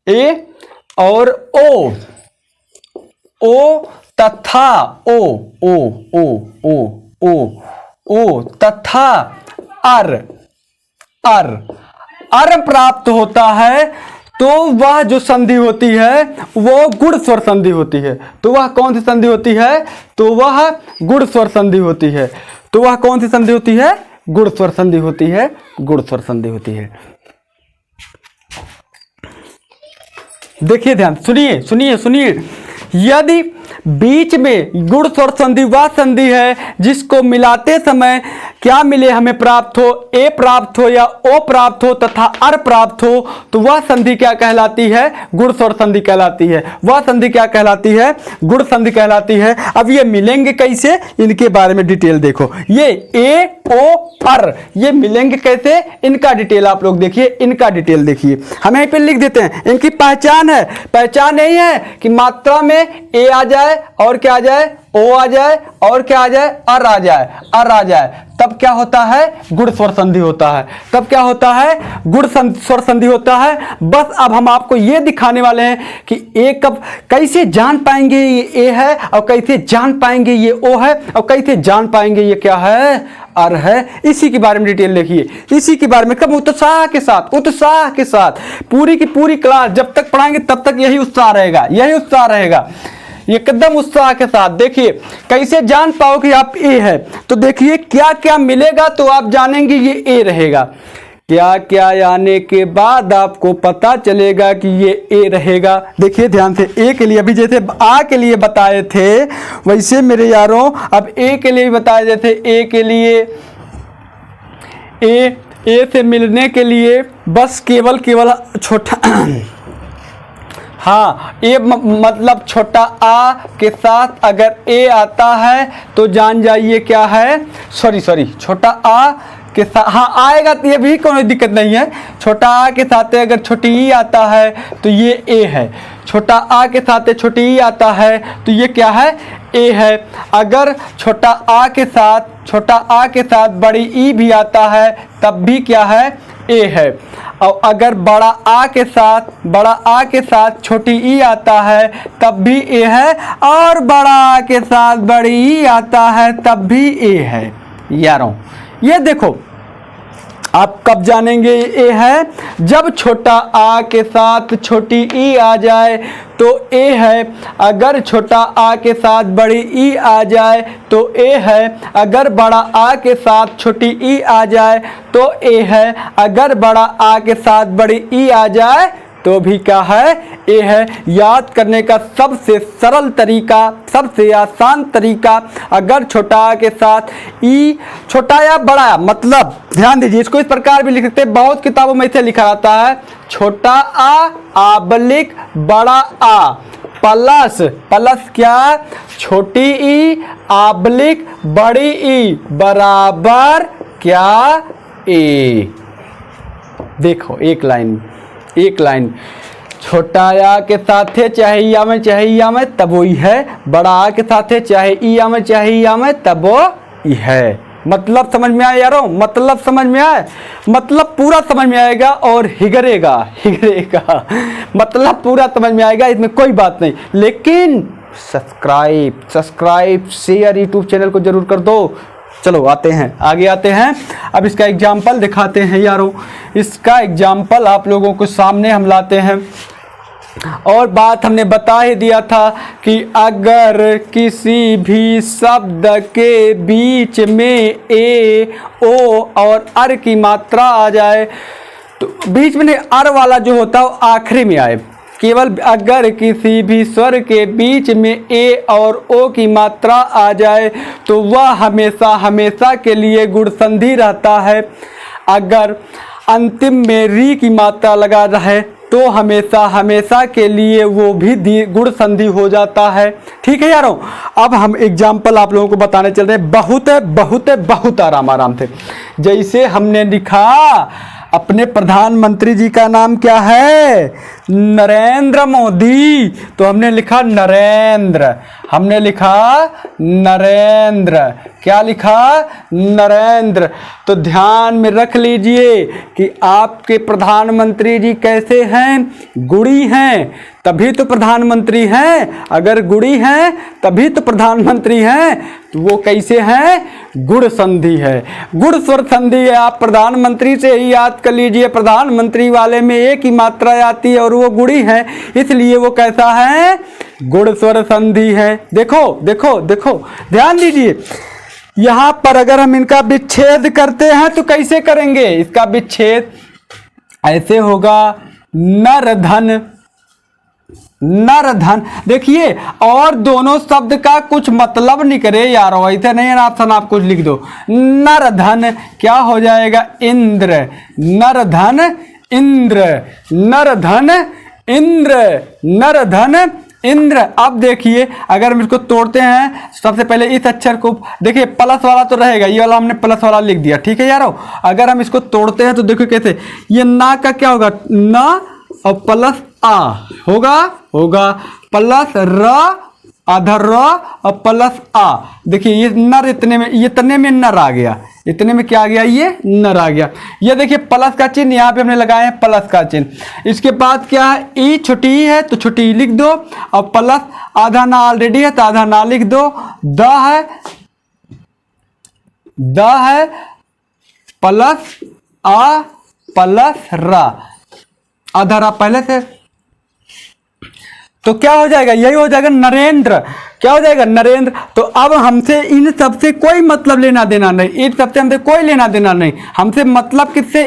ए और ओ तथा ओ तथा अर प्राप्त होता है तो वह जो संधि होती है वो गुण स्वर संधि होती है। तो वह कौन सी संधि होती है, तो वह गुण स्वर संधि होती है। तो वह कौन सी संधि होती है, गुण स्वर संधि होती है, गुण स्वर संधि होती है। देखिए ध्यान, सुनिए सुनिए सुनिए। यदि बीच में गुण स्वर संधि वह संधि है जिसको मिलाते समय क्या मिले हमें प्राप्त हो, ए प्राप्त हो या ओ प्राप्त हो तथा अर प्राप्त हो, तो वह संधि क्या कहलाती है? गुण स्वर संधि कहलाती है। वह संधि क्या कहलाती है? गुण संधि कहलाती है। अब ये मिलेंगे कैसे, इनके बारे में डिटेल देखो। ये ए ओ अर ये मिलेंगे कैसे, इनका डिटेल आप लोग देखिए, इनका डिटेल देखिए। हम यहीं पे लिख देते हैं, इनकी पहचान है। पहचान यही है कि मात्रा में ए आ जाए और क्या आ जाए, ओ आ जाए और क्या आ जाए, अर आ जाए, अर आ जाए, तब क्या होता है? गुण स्वर संधि होता है। तब क्या होता है? गुण स्वर संधि होता है। बस अब हम आपको ये दिखाने वाले हैं कि ए कब, कैसे जान पाएंगे ये ए है और कैसे जान पाएंगे ये ओ है और कैसे जान पाएंगे ये क्या है, अर है। इसी के बारे में डिटेल देखिए, इसी के बारे में कब उत्साह के साथ, उत्साह के साथ पूरी की पूरी क्लास जब तक पढ़ाएंगे तब तक यही उत्साह रहेगा, यही उत्साह रहेगा, एकदम उत्साह के साथ। देखिए कैसे जान पाओ कि आप ए है, तो देखिए क्या क्या मिलेगा तो आप जानेंगे ये ए रहेगा। क्या क्या आने के बाद आपको पता चलेगा कि ये ए रहेगा। देखिए ध्यान से, ए के लिए अभी जैसे आ के लिए बताए थे वैसे मेरे यारों अब ए के लिए बताए, जैसे ए के लिए ए से मिलने के लिए बस केवल छोटा हाँ, ए मतलब छोटा आ के साथ अगर ए आता है तो जान जाइए क्या है, सॉरी छोटा आ के साथ, हाँ आएगा तो ये भी कोई दिक्कत नहीं है। छोटा आ के साथ अगर छोटी ई आता है तो ये ए है। छोटा आ के साथ छोटी ई आता है तो ये क्या है, ए है। अगर छोटा आ के साथ बड़ी ई भी आता है तब भी क्या है, ए है। और अगर बड़ा आ के साथ छोटी ई आता है तब भी ए है, और बड़ा आ के साथ बड़ी ई आता है तब भी ए है। यारों ये देखो, आप कब जानेंगे ए है, जब छोटा आ के साथ छोटी ई आ जाए तो ए है। अगर छोटा आ के साथ बड़ी ई आ जाए तो ए है। अगर बड़ा आ के साथ छोटी ई आ जाए तो ए है। अगर बड़ा आ के साथ बड़ी ई आ जाए तो भी क्या है, ए है। याद करने का सबसे सरल तरीका, सबसे आसान तरीका, अगर छोटा आ के साथ ई, छोटा या बड़ा, मतलब ध्यान दीजिए, इसको इस प्रकार भी लिख सकते हैं, बहुत किताबों में इसे लिखा रहता है, छोटा आ आबलिक बड़ा आ प्लस क्या, छोटी ई आबलिक बड़ी ई बराबर क्या, ए। देखो एक लाइन, छोटा आ के साथ है चाहे ई में तब वो ई है, बड़ा आ के साथ है चाहे ई में तब वो ई है। मतलब समझ में आया यारों, मतलब समझ में आया, मतलब पूरा समझ में आएगा और हिगरेगा मतलब पूरा समझ में आएगा, इसमें कोई बात नहीं। लेकिन सब्सक्राइब शेयर यूट्यूब चैनल को जरूर कर दो। चलो आगे आते हैं। अब इसका एग्जाम्पल दिखाते हैं यारों, इसका एग्जाम्पल आप लोगों को सामने हम लाते हैं। और बात हमने बता ही दिया था कि अगर किसी भी शब्द के बीच में ए ओ और अर की मात्रा आ जाए तो बीच में अर वाला जो होता है वो आखिरी में आए। केवल अगर किसी भी स्वर के बीच में ए और ओ की मात्रा आ जाए तो वह हमेशा के लिए गुण संधि रहता है। अगर अंतिम में री की मात्रा लगा रहे तो हमेशा के लिए वो भी गुण संधि हो जाता है। ठीक है यारों, अब हम एग्जाम्पल आप लोगों को बताने चल रहे हैं, बहुत आराम से। जैसे हमने लिखा, अपने प्रधानमंत्री जी का नाम क्या है, नरेंद्र मोदी, तो हमने लिखा नरेंद्र, क्या लिखा, नरेंद्र। तो ध्यान में रख लीजिए कि आपके प्रधानमंत्री जी कैसे हैं, गुणी हैं, तभी तो प्रधानमंत्री हैं। अगर गुणी हैं तभी तो प्रधानमंत्री हैं, तो वो कैसे हैं, गुण संधि है, गुण स्वर संधि है। आप प्रधानमंत्री से ही याद कर लीजिए, प्रधानमंत्री वाले में एक ही मात्रा आती है और वो गुणी है, इसलिए वो कैसा है, गुण स्वर संधि है। देखो ध्यान दीजिए, यहां पर अगर हम इनका विच्छेद करते हैं तो कैसे करेंगे, इसका विच्छेद ऐसे होगा, नर धन नर धन। देखिए और दोनों शब्द का कुछ मतलब नहीं करे यार, वैसे नहीं ऑप्शन आप कुछ लिख दो। नर धन क्या हो जाएगा? इंद्र। नर धन इंद्र, नर धन इंद्र, नर धन इंद्र। अब देखिए अगर हम इसको तोड़ते हैं, सबसे पहले इस अक्षर को देखिए, प्लस वाला तो रहेगा, ये वाला हमने प्लस वाला लिख दिया, ठीक है यारो। अगर हम इसको तोड़ते हैं तो देखो कैसे, ये ना का क्या होगा? ना और प्लस आ होगा प्लस र, आधर र और प्लस आ। देखिए ये नर, इतने में नर आ गया, इतने में क्या आ गया? ये नर आ गया। ये देखिए प्लस का चिन्ह यहाँ पे हमने लगाए हैं, प्लस का चिन्ह। इसके बाद क्या है? ई छोटी ई है तो छोटी ई लिख दो, और प्लस आधा ना ऑलरेडी है तो आधा ना लिख दो। द है प्लस आ प्लस रा, आधा रा पहले से, तो क्या हो जाएगा? यही हो जाएगा नरेंद्र। क्या हो जाएगा? नरेंद्र। तो अब हमसे इन सबसे कोई मतलब लेना देना नहीं, इन सबसे हमसे कोई लेना देना नहीं। हमसे मतलब किससे?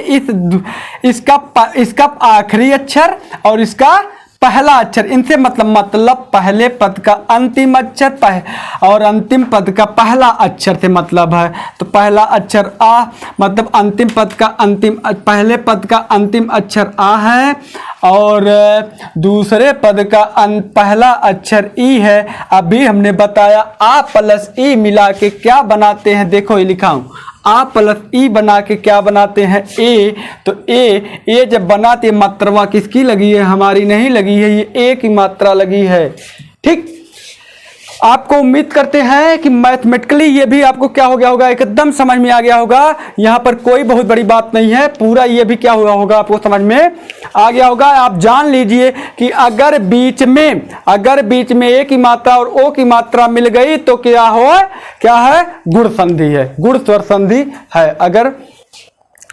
इसका आखिरी अक्षर और इसका पहला अक्षर, इनसे मतलब पहले पद का अंतिम अक्षर और अंतिम पद का पहला अक्षर से मतलब है। तो पहला अक्षर आ, मतलब अंतिम पद का पहले पद का अंतिम अक्षर आ है, और दूसरे पद का पहला अक्षर ई है। अभी हमने बताया आ प्लस ई मिला के क्या बनाते हैं, देखो ये लिखा हूं, आ प्लस ई बना के क्या बनाते हैं? ए। तो ए जब बनाते, मात्रा किसकी लगी है? हमारी नहीं लगी है, ये ए की मात्रा लगी है। ठीक, आपको उम्मीद करते हैं कि मैथमेटिकली ये भी आपको क्या हो गया होगा, एकदम समझ में आ गया होगा। यहाँ पर कोई बहुत बड़ी बात नहीं है, पूरा ये भी क्या हुआ होगा, आपको समझ में आ गया होगा। आप जान लीजिए कि अगर बीच में ए की मात्रा और ओ की मात्रा मिल गई तो क्या है? गुण संधि है, गुण स्वर संधि है। अगर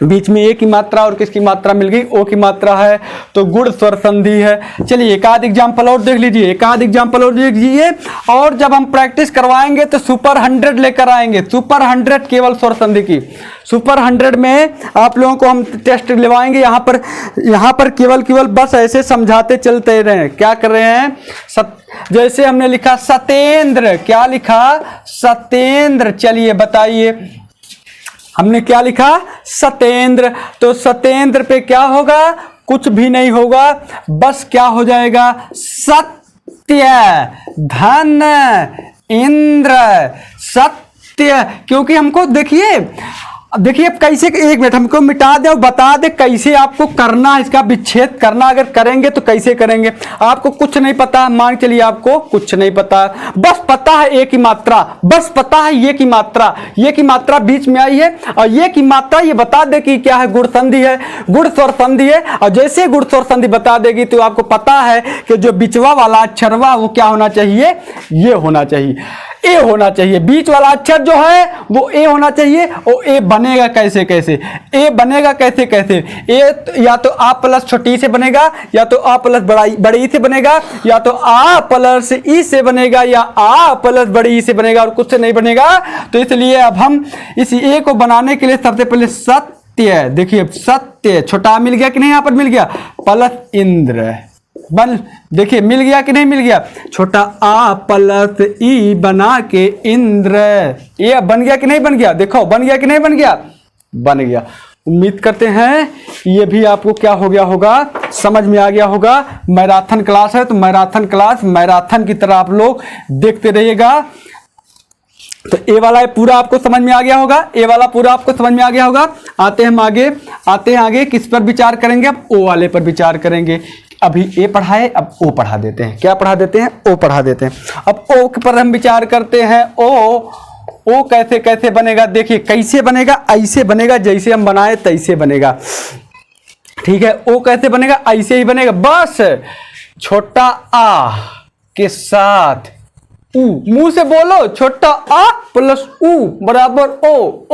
बीच में ए की मात्रा और किसकी मात्रा मिल गई? ओ की मात्रा है, तो गुण स्वर संधि है। चलिए एक आध एग्जाम्पल और देख लीजिए, और जब हम प्रैक्टिस करवाएंगे तो सुपर 100 लेकर आएंगे, सुपर 100 केवल स्वर संधि की। सुपर 100 में आप लोगों को हम टेस्ट दिलवाएंगे। यहाँ पर केवल बस ऐसे समझाते चलते रहे। क्या कर रहे हैं? जैसे हमने लिखा सतेंद्र, क्या लिखा? सतेंद्र। चलिए बताइए हमने क्या लिखा? सतेंद्र। तो सतेंद्र पे क्या होगा? कुछ भी नहीं होगा, बस क्या हो जाएगा? सत्य धन इंद्र, सत्य। क्योंकि हमको देखिए अब कैसे, एक मिनट हमको मिटा दे और बता दे कैसे आपको करना, इसका विच्छेद करना। अगर करेंगे तो कैसे करेंगे? आपको कुछ नहीं पता, मान के लिए आपको कुछ नहीं पता, बस पता है ए की मात्रा, बस पता है ये की मात्रा बीच में आई है, और ये की मात्रा ये बता दे कि क्या है? गुण संधि है, गुण स्वर संधि है। और जैसे गुण स्वर संधि बता देगी तो आपको पता है कि जो बिचवा वाला अक्षरवा वो क्या होना चाहिए? ये होना चाहिए, ए होना चाहिए। बीच वाला अक्षर जो है वो ए होना चाहिए। और ए बनेगा कैसे? ए बनेगा कैसे? ए या तो आ प्लस छोटी से बनेगा, या तो आ प्लस बड़ी से बनेगा, या तो आ प्लस ई से बनेगा, या आ प्लस बड़ी ई से बनेगा, और कुछ से नहीं बनेगा। तो इसलिए अब हम इस ए को बनाने के लिए सबसे पहले सत्य, देखिए सत्य, छोटा मिल गया कि नहीं? यहाँ पर मिल गया, प्लस इंद्र देखिए मिल गया कि नहीं मिल गया? छोटा आ प्लस ई बना के इंद्र, ये बन गया कि नहीं बन गया? देखो बन गया कि नहीं बन गया? बन गया। उम्मीद करते हैं ये भी आपको क्या हो गया होगा, समझ में आ गया होगा। मैराथन क्लास है तो मैराथन की तरह आप लोग देखते रहिएगा। तो ए वाला पूरा आपको समझ में आ गया होगा, आते हैं आगे किस पर विचार करेंगे? अब ओ वाले पर विचार करेंगे। अभी ए पढ़ाए, अब ओ पढ़ा देते हैं। क्या पढ़ा देते हैं? ओ पढ़ा देते हैं। अब ओ पर हम विचार करते हैं। ओ कैसे बनेगा? देखिए कैसे बनेगा? ऐसे बनेगा, जैसे हम बनाए तैसे बनेगा। ठीक है, ओ कैसे बनेगा? ऐसे ही बनेगा। बस छोटा आ के साथ ऊ, मुंह से बोलो, छोटा आ प्लस ऊ बराबर ओ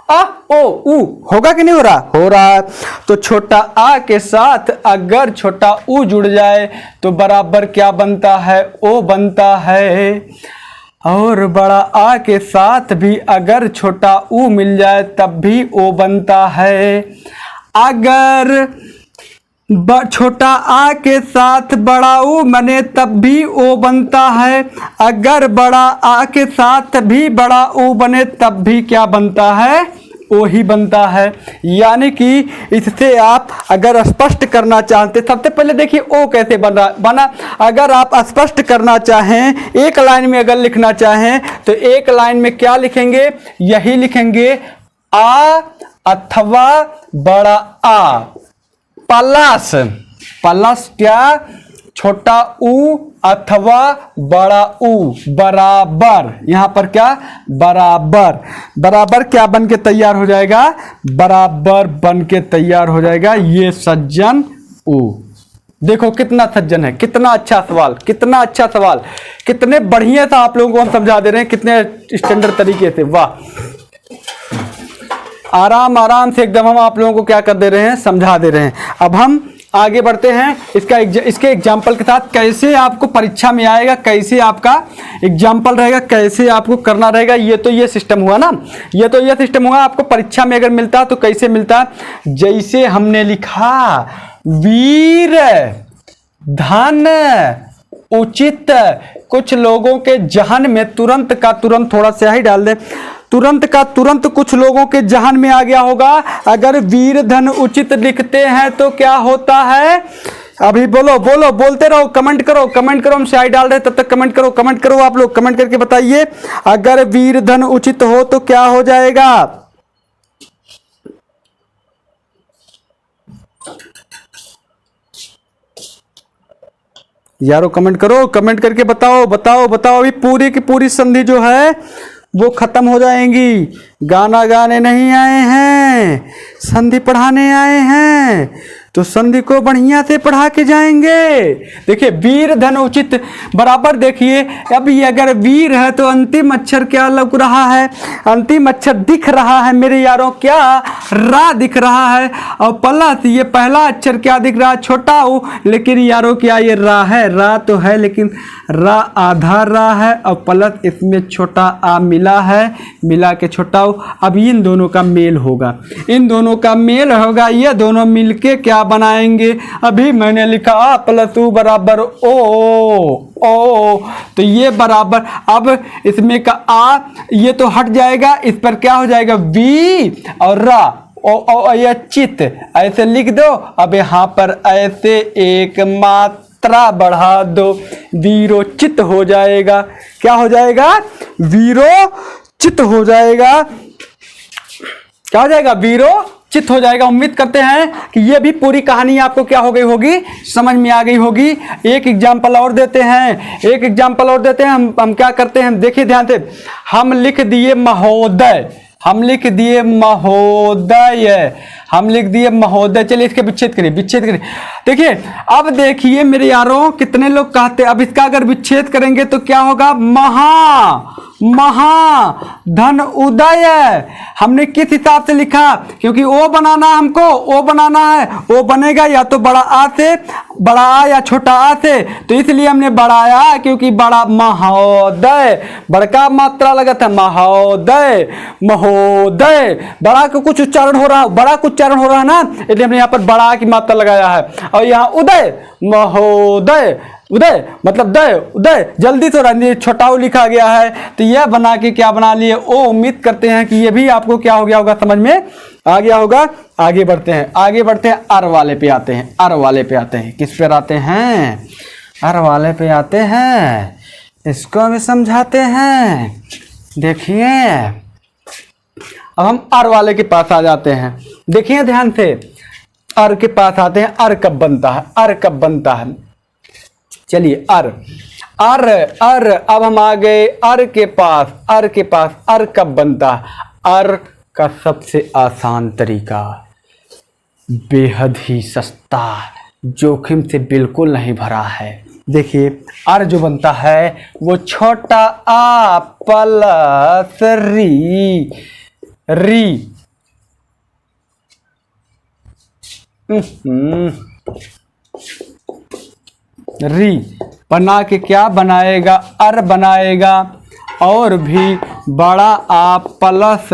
आ ओ ऊ। होगा कि नहीं हो रहा? हो रहा है। तो छोटा आ के साथ अगर छोटा ऊ जुड़ जाए तो बराबर क्या बनता है? ओ बनता है। और बड़ा आ के साथ भी अगर छोटा ऊ मिल जाए तब भी ओ बनता है। अगर छोटा आ के साथ बड़ा ऊ बने तब भी ओ बनता है। अगर बड़ा आ के साथ भी बड़ा ऊ बने तब भी क्या बनता है? ओ ही बनता है। यानी कि इससे आप अगर स्पष्ट करना चाहते, सबसे पहले देखिए ओ कैसे बना। अगर आप स्पष्ट करना चाहें, एक लाइन में अगर लिखना चाहें तो एक लाइन में क्या लिखेंगे? यही लिखेंगे, आ अथवा बड़ा आ प्लस प्लस क्या? छोटा ऊ अथवा बड़ा ऊ बराबर, यहां पर क्या? बराबर। बराबर क्या बन के तैयार हो जाएगा? बराबर बन के तैयार हो जाएगा ये सज्जन ऊ। देखो कितना सज्जन है, कितना अच्छा सवाल, कितना अच्छा सवाल, कितने बढ़िया था आप लोगों को हम समझा दे रहे हैं, कितने स्टैंडर्ड तरीके से। वाह, आराम आराम से एकदम हम आप लोगों को क्या कर दे रहे हैं? समझा दे रहे हैं। अब हम आगे बढ़ते हैं इसके एग्जाम्पल के साथ, कैसे आपको परीक्षा में आएगा, कैसे आपका एग्जाम्पल रहेगा, कैसे आपको करना रहेगा। ये सिस्टम हुआ ना, ये सिस्टम हुआ। आपको परीक्षा में अगर मिलता तो कैसे मिलता? जैसे हमने लिखा, वीर धन उचित। कुछ लोगों के जहन में तुरंत का तुरंत, थोड़ा सा ही डाल दें, तुरंत का तुरंत कुछ लोगों के जहन में आ गया होगा, अगर वीर धन उचित लिखते हैं तो क्या होता है? अभी बोलो बोलो, बोलते रहो, कमेंट करो, कमेंट करो, हम शायद डाल रहे तब तक कमेंट करो, कमेंट करो, आप लोग कमेंट करके बताइए, अगर वीर धन उचित हो तो क्या हो जाएगा? यारो कमेंट करो, कमेंट करके बताओ बताओ बताओ। अभी पूरी की पूरी संधि जो है वो खत्म हो जाएंगी। गाना गाने नहीं आए हैं, संधि पढ़ाने आए हैं, तो संधि को बढ़िया से पढ़ा के जाएंगे। देखिए वीर धन उचित बराबर, देखिए अब ये अगर वीर है तो अंतिम अक्षर क्या लग रहा है? अंतिम अक्षर दिख रहा है मेरे यारों, क्या? रा दिख रहा है। और प्लस ये पहला अक्षर क्या दिख रहा है? छोटा ऊ। लेकिन यारों क्या ये रा है? रा तो है लेकिन रा आधा रा है, और प्लस इसमें छोटा आ मिला है, मिला के छोटा ऊ। अब इन दोनों का मेल होगा, इन दोनों का मेल होगा, ये दोनों मिलके क्या बनाएंगे? अभी मैंने लिखा आ प्लस ऊ बराबर ओ, तो ये बराबर, अब इसमें का आ ये तो हट जाएगा, इस पर क्या हो जाएगा? वी और रा ओ ये चित, ऐसे लिख दो। अब यहाँ पर ऐसे एक मात्रा बढ़ा दो, वीरोचित हो जाएगा। क्या हो जाएगा? वीरोचित हो जाएगा। क्या हो जाएगा? वीरोचित हो जाएगा। उम्मीद करते हैं कि ये भी पूरी कहानी आपको क्या हो गई होगी? समझ में आ गई होगी। एक एग्जाम्पल और देते हैं, एक एग्जाम्पल और देते हैं। हम क्या करते हैं, देखिए ध्यान से, हम लिख दिए महोदय, हम लिख दिए महोदय, हम लिख दिए महोदय। चलिए इसके विच्छेद करिए, विच्छेद करिए। देखिए अब देखिए मेरे यारों, कितने लोग कहते, अब इसका अगर विच्छेद करेंगे तो क्या होगा? महा धन उदय। हमने किस हिसाब से लिखा? क्योंकि ओ बनाना हमको, ओ बनाना है, ओ बनेगा या तो बड़ा आ से, बड़ा आ या छोटा आ से, तो इसलिए हमने बढ़ाया, क्योंकि बड़ा महोदय, बड़का मात्रा लगा था, महोदय महोदय, बड़ा का कुछ उच्चारण हो रहा, बड़ा कुछ उच्चारण हो रहा है ना, इसलिए हमने यहाँ पर बड़ा की मात्रा लगाया है। और यहाँ उदय महोदय, उदय मतलब दय, उदय जल्दी तो रंजी छोटाऊ लिखा गया है, तो यह बना के क्या बना लिए? ओ। उम्मीद करते हैं कि ये भी आपको क्या हो गया होगा, समझ में आ गया होगा। आगे बढ़ते हैं, आगे बढ़ते हैं, अर वाले पे आते हैं, अर वाले पे आते हैं। किस पे आते हैं? अर वाले पे आते हैं, इसको हमें समझाते हैं। देखिए अब हम अर वाले के पास आ जाते हैं। देखिए ध्यान से, अर के पास आते हैं। अर कब बनता है? अर कब बनता है? चलिए अर अर अर, अब हम आ गए अर के पास, अर के पास। अर कब बनता है? अर का सबसे आसान तरीका, बेहद ही सस्ता, जोखिम से बिल्कुल नहीं भरा है। देखिए अर जो बनता है वो छोटा आ प्लस री, री री बना के क्या बनाएगा? अर बनाएगा। और भी बड़ा आ प्लस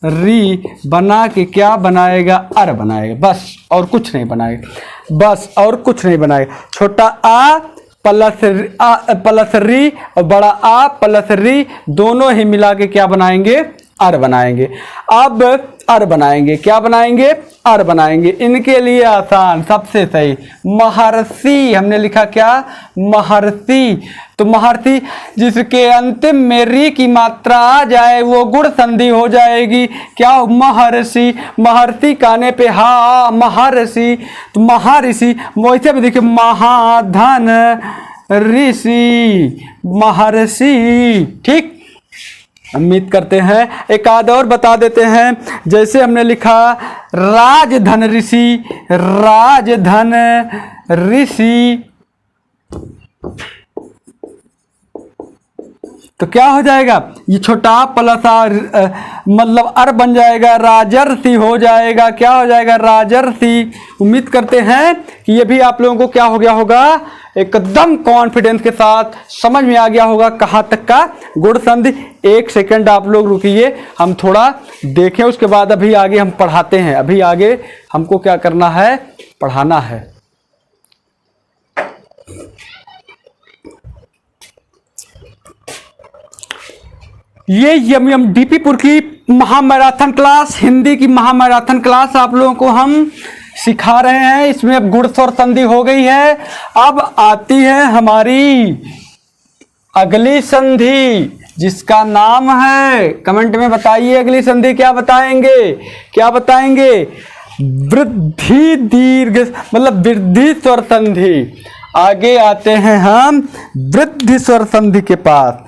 री बना के क्या बनाएगा? अर बनाएगा, बस और कुछ नहीं बनाएगा। बस, और कुछ नहीं बनाएगा। छोटा आ प्लस री और बड़ा आ प्लस री दोनों ही मिला के क्या बनाएंगे? अर बनाएंगे। अब अर बनाएंगे, क्या बनाएंगे? अर बनाएंगे। इनके लिए आसान, सबसे सही महर्षि, हमने लिखा क्या? महर्षि। तो महर्षि जिसके अंतिम में री की मात्रा आ जाए वो गुण संधि हो जाएगी। क्या? महर्षि। महर्षि कहने पे हा महर्षि, तो महर्षि। वैसे भी देखिए महाधन ऋषि महर्षि। ठीक, उम्मीद करते हैं। एक आध और बता देते हैं, जैसे हमने लिखा राजधन ऋषि, राजधन ऋषि, तो क्या हो जाएगा? ये छोटा प्लस मतलब अर बन जाएगा, राजर्षि हो जाएगा। क्या हो जाएगा? राजर्षि। उम्मीद करते हैं कि ये भी आप लोगों को क्या हो गया होगा, एकदम कॉन्फिडेंस के साथ समझ में आ गया होगा कहाँ तक का गुण संधि। एक सेकंड आप लोग रुकिए, हम थोड़ा देखें, उसके बाद अभी आगे हम पढ़ाते हैं। अभी आगे हमको क्या करना है? पढ़ाना है। ये डीपीपुर की महामैराथन क्लास, हिंदी की महामैराथन क्लास आप लोगों को हम सिखा रहे हैं। इसमें अब गुण स्वर संधि हो गई है। अब आती है हमारी अगली संधि, जिसका नाम है, कमेंट में बताइए अगली संधि क्या बताएंगे? क्या बताएंगे? वृद्धि दीर्घ, मतलब वृद्धि स्वर संधि। आगे आते हैं हम वृद्धि स्वर संधि के पास।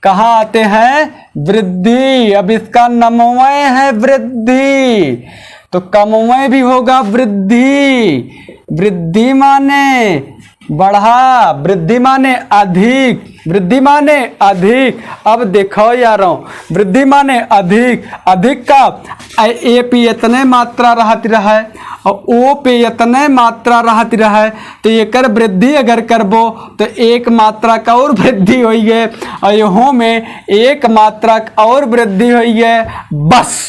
कहाँ आते हैं? वृद्धि। अब इसका नमवय है वृद्धि, तो कमवय भी होगा वृद्धि। वृद्धि माने बढ़ा, वृद्धि माने अधिक, वृद्धि माने अधिक। अब देखो यारों, वृद्धि माने अधिक, अधिक का ए पे इतने मात्रा रहती रहा और ओ पे इतने मात्रा रहती रहा, तो ये कर वृद्धि अगर करबो तो एक मात्रा का और वृद्धि हुई है, और यहाँ में एक मात्रा और वृद्धि हुई है। बस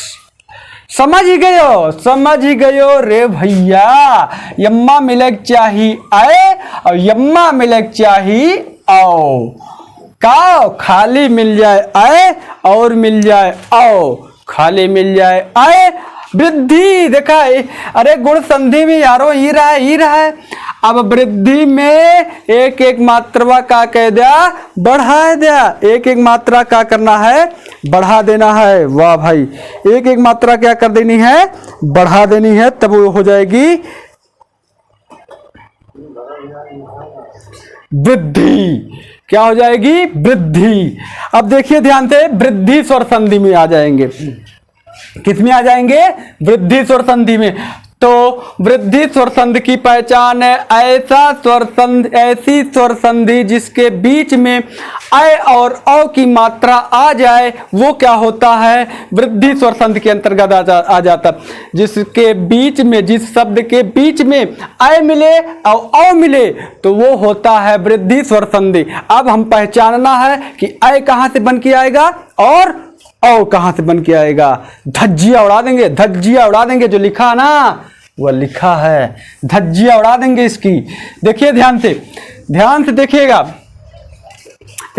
समझ ही गयो, समझ ही गयो रे भैया। यम्मा मिलक चाही आए और यम्मा मिलक चाही आओ। का खाली मिल जाए आए और मिल जाए आओ, खाली मिल जाए आए। वृद्धि देखा, अरे गुण संधि में यारो ही रहा है, ही रहा है। अब वृद्धि में एक एक मात्रा का कह दिया, बढ़ा दिया। एक एक मात्रा का करना है? बढ़ा देना है। वाह भाई, एक एक मात्रा क्या कर देनी है? बढ़ा देनी है, तब वो हो जाएगी वृद्धि। क्या हो जाएगी? वृद्धि। अब देखिए ध्यान से, वृद्धि स्वर संधि में आ जाएंगे। किस में आ जाएंगे? वृद्धि स्वर संधि में। तो वृद्धि स्वर संधि की पहचान है ऐसा स्वर संधि, ऐसी स्वर संधि जिसके बीच में अ और औ की मात्रा आ जाए, वो क्या होता है? वृद्धि स्वर संधि के अंतर्गत आ जाता। जिसके बीच में, जिस शब्द के बीच में अ मिले और औ मिले, तो वो होता है वृद्धि स्वर संधि। अब हम पहचानना है कि अ कहाँ से बन के आएगा और औ कहां से बन के आएगा। धज्जिया उड़ा देंगे, धज्जिया उड़ा देंगे। जो लिखा ना वह लिखा है, धज्जिया उड़ा देंगे इसकी। देखिए ध्यान से देखिएगा,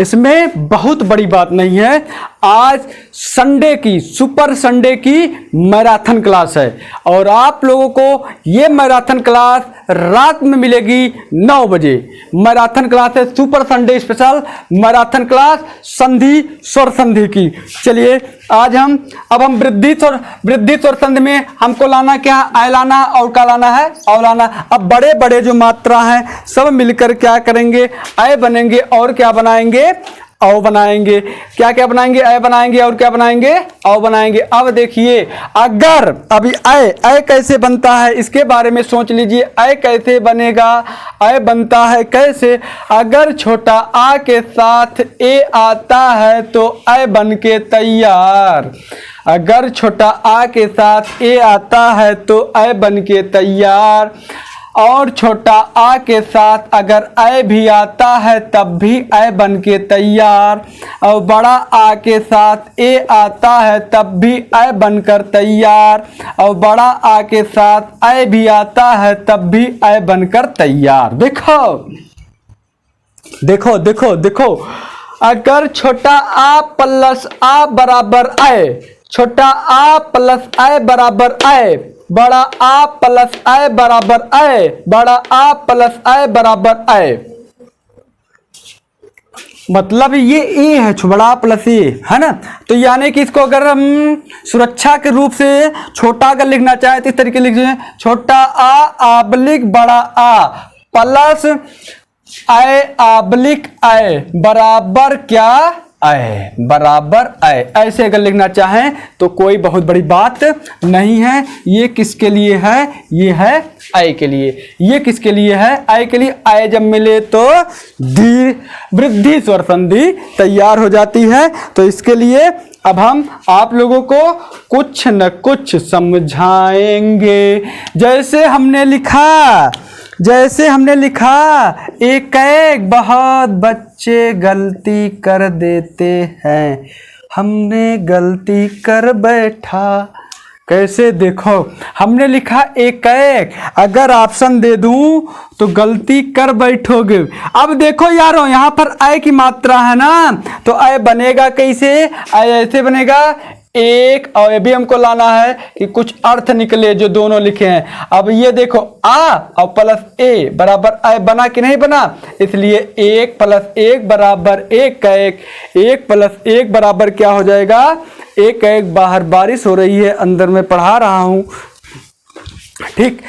इसमें बहुत बड़ी बात नहीं है। आज संडे की, सुपर संडे की मैराथन क्लास है और आप लोगों को ये मैराथन क्लास रात में मिलेगी 9 बजे। मैराथन क्लास है, super Sunday special marathon class संधि स्वर संधि की। चलिए आज अब हम वृद्धि स्वर संधि में हमको लाना क्या? अ लाना और क्या लाना है? औ लाना। अब बड़े बड़े जो मात्रा हैं सब मिलकर क्या करेंगे? अ बनेंगे और क्या बनाएंगे? औ बनाएंगे। क्या क्या बनाएंगे? अ बनाएंगे और क्या बनाएंगे? औ बनाएंगे। अब देखिए, अगर अभी अ कैसे बनता है इसके बारे में सोच लीजिए। अ कैसे बनेगा? अ बनता है कैसे? अगर छोटा आ के साथ ए आता है तो अ बन के तैयार। अगर छोटा आ के साथ ए आता है तो अ बन के तैयार। और छोटा आ के साथ अगर ऐ भी आता है तब भी ऐ बन के तैयार, और बड़ा आ के साथ ए आता है तब भी ऐ बनकर तैयार, और बड़ा आ के साथ ऐ भी आता है तब भी ऐ बनकर तैयार। देखो देखो देखो देखो, अगर छोटा आ प्लस आ बराबर ऐ, छोटा आ प्लस ऐ बराबर ऐ, बड़ा आ प्लस ऐ बराबर ऐ, बड़ा आ प्लस ऐ बराबर ऐ, मतलब ये ए है, बड़ा प्लस ए है ना। तो यानी कि इसको अगर हम सुरक्षा के रूप से छोटा अगर लिखना चाहे तो इस तरीके लिख दें, छोटा आ आबलिक बड़ा आ प्लस ऐ आबलिक ऐ बराबर क्या ऐ, बराबर ऐ। ऐसे अगर लिखना चाहें तो कोई बहुत बड़ी बात नहीं है। ये किसके लिए है? ये है ऐ के लिए। ये किसके लिए है? ऐ के लिए। ऐ जब मिले तो दी वृद्धि स्वर संधि तैयार हो जाती है। तो इसके लिए अब हम आप लोगों को कुछ न कुछ समझाएंगे। जैसे हमने लिखा एक एक बहुत बच्चे गलती कर देते हैं, हमने गलती कर बैठा। कैसे? देखो हमने लिखा एक एक, अगर ऑप्शन दे दूं तो गलती कर बैठोगे। अब देखो यारों, यहाँ पर ऐ की मात्रा है ना, तो ऐ बनेगा कैसे? ऐ ऐसे बनेगा एक, और ये भी हमको लाना है कि कुछ अर्थ निकले जो दोनों लिखे हैं। अब ये देखो आ और प्लस ए बराबर ऐ बना कि नहीं बना? इसलिए एक प्लस एक बराबर एक का एक, एक प्लस एक बराबर क्या हो जाएगा? एक का एक। बाहर बारिश हो रही है, अंदर में पढ़ा रहा हूं, ठीक,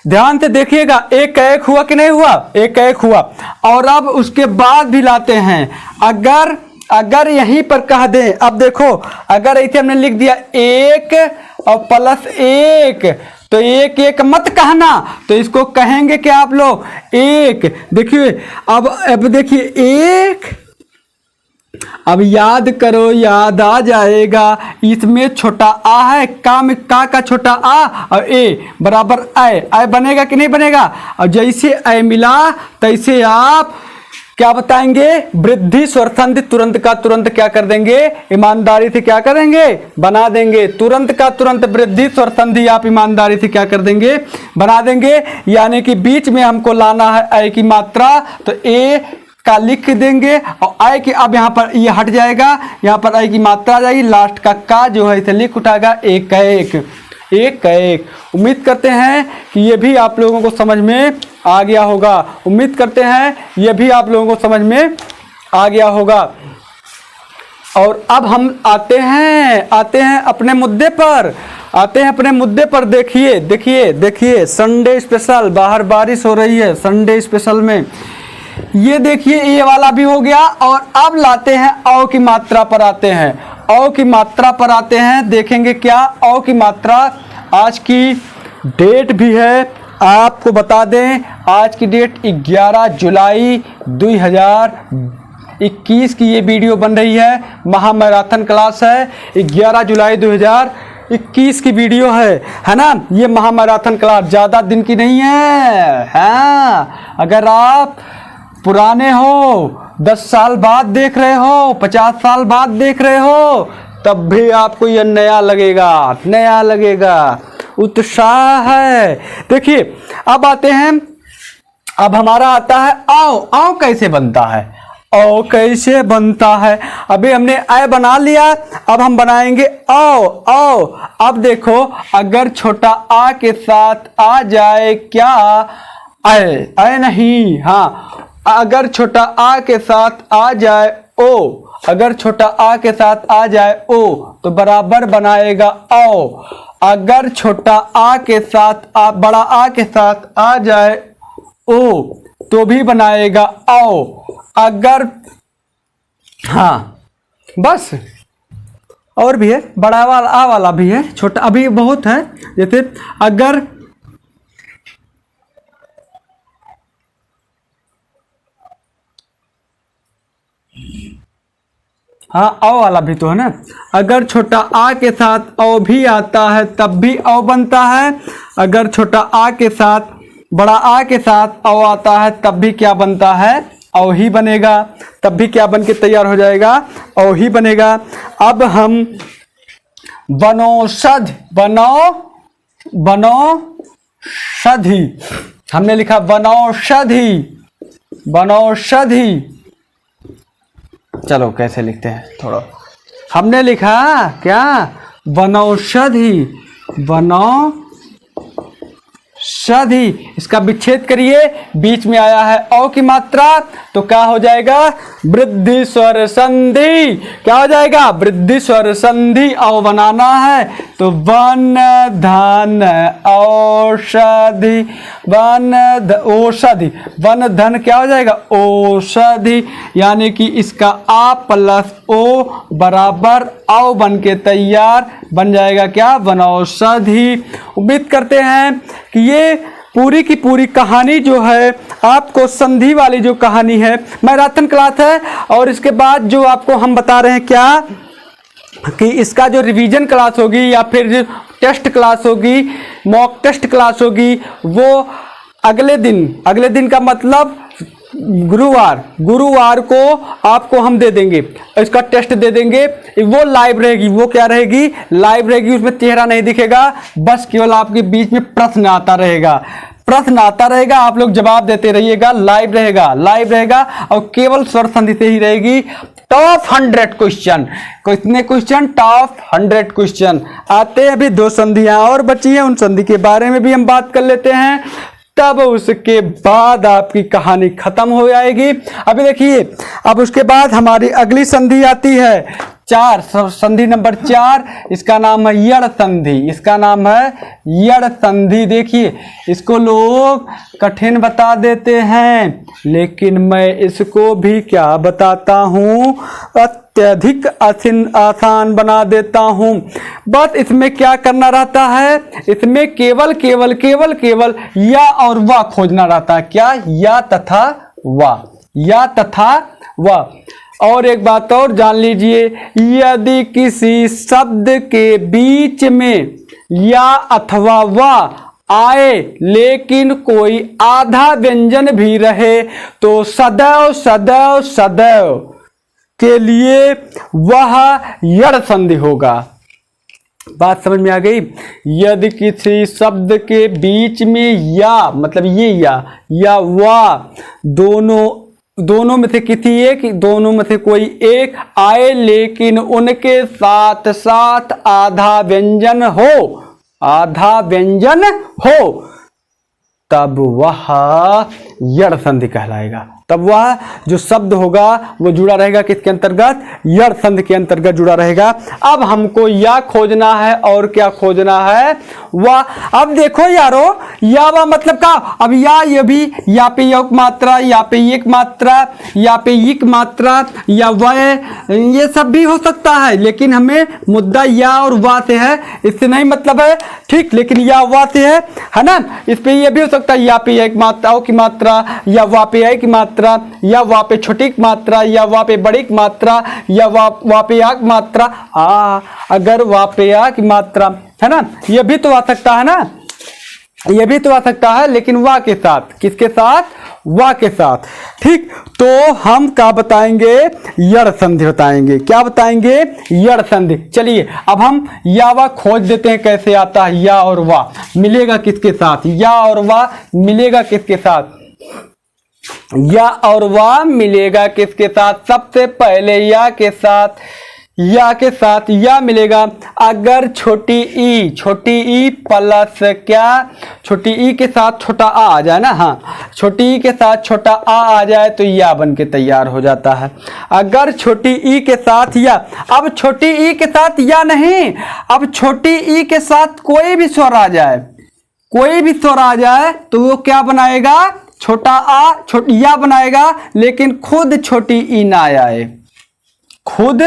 ध्यान से देखिएगा। एक का एक हुआ कि नहीं हुआ? एक का एक हुआ। और अब उसके बाद भी लाते हैं, अगर यहीं पर कह दें, अब देखो अगर ऐसे हमने लिख दिया एक और प्लस एक, तो एक एक मत कहना, तो इसको कहेंगे क्या आप लोग? एक। देखिए अब देखिए एक, अब याद करो, याद आ जाएगा। इसमें छोटा आ है, का में का छोटा आ और ए बराबर ऐ बनेगा कि नहीं बनेगा? और जैसे ऐ मिला तैसे आप क्या बताएंगे? वृद्धि स्वर संधि तुरंत का तुरंत क्या कर देंगे? ईमानदारी से क्या करेंगे? बना देंगे। तुरंत का तुरंत वृद्धि स्वर संधि आप ईमानदारी से क्या कर देंगे? बना देंगे। यानी कि बीच में हमको लाना है ऐ की मात्रा, तो ए का लिख देंगे और ऐ की, अब यहाँ पर ये हट जाएगा, यहाँ पर ऐ की मात्रा आ जाएगी, लास्ट का जो है इसे लिख उठाएगा एक का एक, एक का एक। उम्मीद करते हैं कि ये भी आप लोगों को समझ में आ गया होगा। उम्मीद करते हैं ये भी आप लोगों को समझ में आ गया होगा। और अब हम आते हैं अपने मुद्दे पर। देखिए संडे स्पेशल, बाहर बारिश हो रही है, संडे स्पेशल में ये देखिए ये वाला भी हो गया। और अब लाते हैं औ की मात्रा पर आते हैं। देखेंगे क्या औ की मात्रा। आज की डेट भी है, आपको बता दें, आज की डेट 11 जुलाई 2021 की ये वीडियो बन रही है। महामैराथन क्लास है, 11 जुलाई 2021 की वीडियो है ना। ये महामैराथन क्लास ज़्यादा दिन की नहीं है। हाँ, अगर आप पुराने हो, 10 साल बाद देख रहे हो, 50 साल बाद देख रहे हो, तब भी आपको यह नया लगेगा, उत्साह है। देखिए अब आते हैं, अब हमारा आता है औ कैसे बनता है। अभी हमने ऐ बना लिया, अब हम बनाएंगे औ। अब देखो, अगर छोटा आ के साथ आ जाए क्या? ऐ नहीं, हाँ, अगर छोटा आ के साथ आ जाए ओ, अगर छोटा आ के साथ आ जाए ओ तो बराबर बनाएगा औ। अगर छोटा आ के साथ बड़ा आ के साथ आ जाए ओ तो भी बनाएगा औ। अगर, हाँ बस, और भी है, बड़ा वाला आ वाला भी है, छोटा अभी बहुत है। जैसे अगर, हाँ औ वाला भी तो है ना। अगर छोटा आ के साथ औ भी आता है तब भी औ बनता है। अगर छोटा आ के साथ बड़ा आ के साथ औ आता है तब भी क्या बनता है, औ ही बनेगा, तब भी क्या बन के तैयार हो जाएगा, औ ही बनेगा। अब हम वनौषधि, वनौषधि हमने लिखा वनौषधि, वनौषधि। चलो कैसे लिखते हैं थोड़ा, हमने लिखा क्या, वनौषधि, वनौषधि। इसका विच्छेद करिए, बीच में आया है औ की मात्रा तो क्या हो जाएगा, वृद्धि स्वर संधि। क्या हो जाएगा, वृद्धि स्वर संधि। औ बनाना है तो वन धन औषधि, औषधि, वन धन क्या हो जाएगा, औषधि। यानी कि इसका आ प्लस ओ बराबर औ बन के तैयार बन जाएगा क्या, वनौषधि। उम्मीद करते हैं कि ये पूरी की पूरी कहानी जो है आपको संधि वाली जो कहानी है, मैराथन क्लास है। और इसके बाद जो आपको हम बता रहे हैं क्या, कि इसका जो रिवीजन क्लास होगी या फिर जो टेस्ट क्लास होगी, मॉक टेस्ट क्लास होगी, वो अगले दिन का मतलब गुरुवार को आपको हम दे देंगे, इसका टेस्ट दे देंगे। वो लाइव रहेगी, वो क्या रहेगी, लाइव रहेगी। उसमें चेहरा नहीं दिखेगा, बस केवल आपके बीच में प्रश्न आता रहेगा, आप लोग जवाब देते रहिएगा। लाइव रहेगा और केवल स्वर संधि से ही रहेगी। टॉप 100 क्वेश्चन, कितने क्वेश्चन, टॉप 100 क्वेश्चन आते हैं। अभी 2 संधियां और बची हैं, उन संधि के बारे में भी हम बात कर लेते हैं, तब उसके बाद आपकी कहानी खत्म हो जाएगी। अभी देखिए, अब उसके बाद हमारी अगली संधि आती है 4, संधि नंबर 4। इसका नाम है यड़ संधि, इसका नाम है यड़ संधि। देखिए, इसको लोग कठिन बता देते हैं, लेकिन मैं इसको भी क्या बताता हूँ, अत्यधिक आसान बना देता हूँ। बस इसमें क्या करना रहता है, इसमें केवल या और वा खोजना रहता है। क्या, या तथा वा, या तथा वा। और एक बात और जान लीजिए, यदि किसी शब्द के बीच में या अथवा वा आए लेकिन कोई आधा व्यंजन भी रहे तो सदैव के लिए वह यड़ संधि होगा। बात समझ में आ गई। यदि किसी शब्द के बीच में या मतलब ये या वा दोनों में से किसी एक, दोनों में से कोई एक आए लेकिन उनके साथ साथ आधा व्यंजन हो, तब वह यड़ संधि कहलाएगा। तब वह जो शब्द होगा वो जुड़ा रहेगा किसके अंतर्गत, यड़ संधि के अंतर्गत जुड़ा रहेगा। अब हमको या खोजना है और क्या खोजना है, वह। अब देखो यारो, या वा मतलब का, अब ये भी या पे एक मात्रा, या पे एक मात्रा, या पे एक मात्रा, या वह, ये सब भी हो सकता है, लेकिन हमें मुद्दा या और वा से है, इससे नहीं मतलब है, ठीक। लेकिन या वा से है ना। इस पे ये भी हो सकता है, या पे एक मात्राओं की मात्रा, या वा पे एक मात्रा, या वा पे छोटी मात्रा, या वा पे बड़ी मात्रा, या वा पे आक मात्रा। अगर वा पे आक मात्रा है ना, ये भी तो आ सकता है ना, ये भी तो आ सकता है, लेकिन वा के साथ, किसके साथ, वा के साथ, ठीक। तो हम क्या बताएंगे, यड़ संधि बताएंगे। क्या बताएंगे, यड़ संधि। चलिए अब हम या वा खोज देते हैं, कैसे आता है या और वा मिलेगा किसके साथ, या और वा मिलेगा किसके साथ, या और वा मिलेगा किसके साथ। सबसे पहले या के साथ या मिलेगा अगर छोटी ई प्लस क्या, छोटी ई के साथ छोटा आ जाए ना, हाँ, छोटी ई के साथ छोटा आ जाए तो या बन के तैयार हो जाता है। अगर छोटी ई के साथ या, अब छोटी ई के साथ या नहीं, अब छोटी ई के साथ कोई भी स्वर आ जाए तो वो क्या बनाएगा, छोटा आ या बनाएगा, लेकिन खुद छोटी ई ना आए, खुद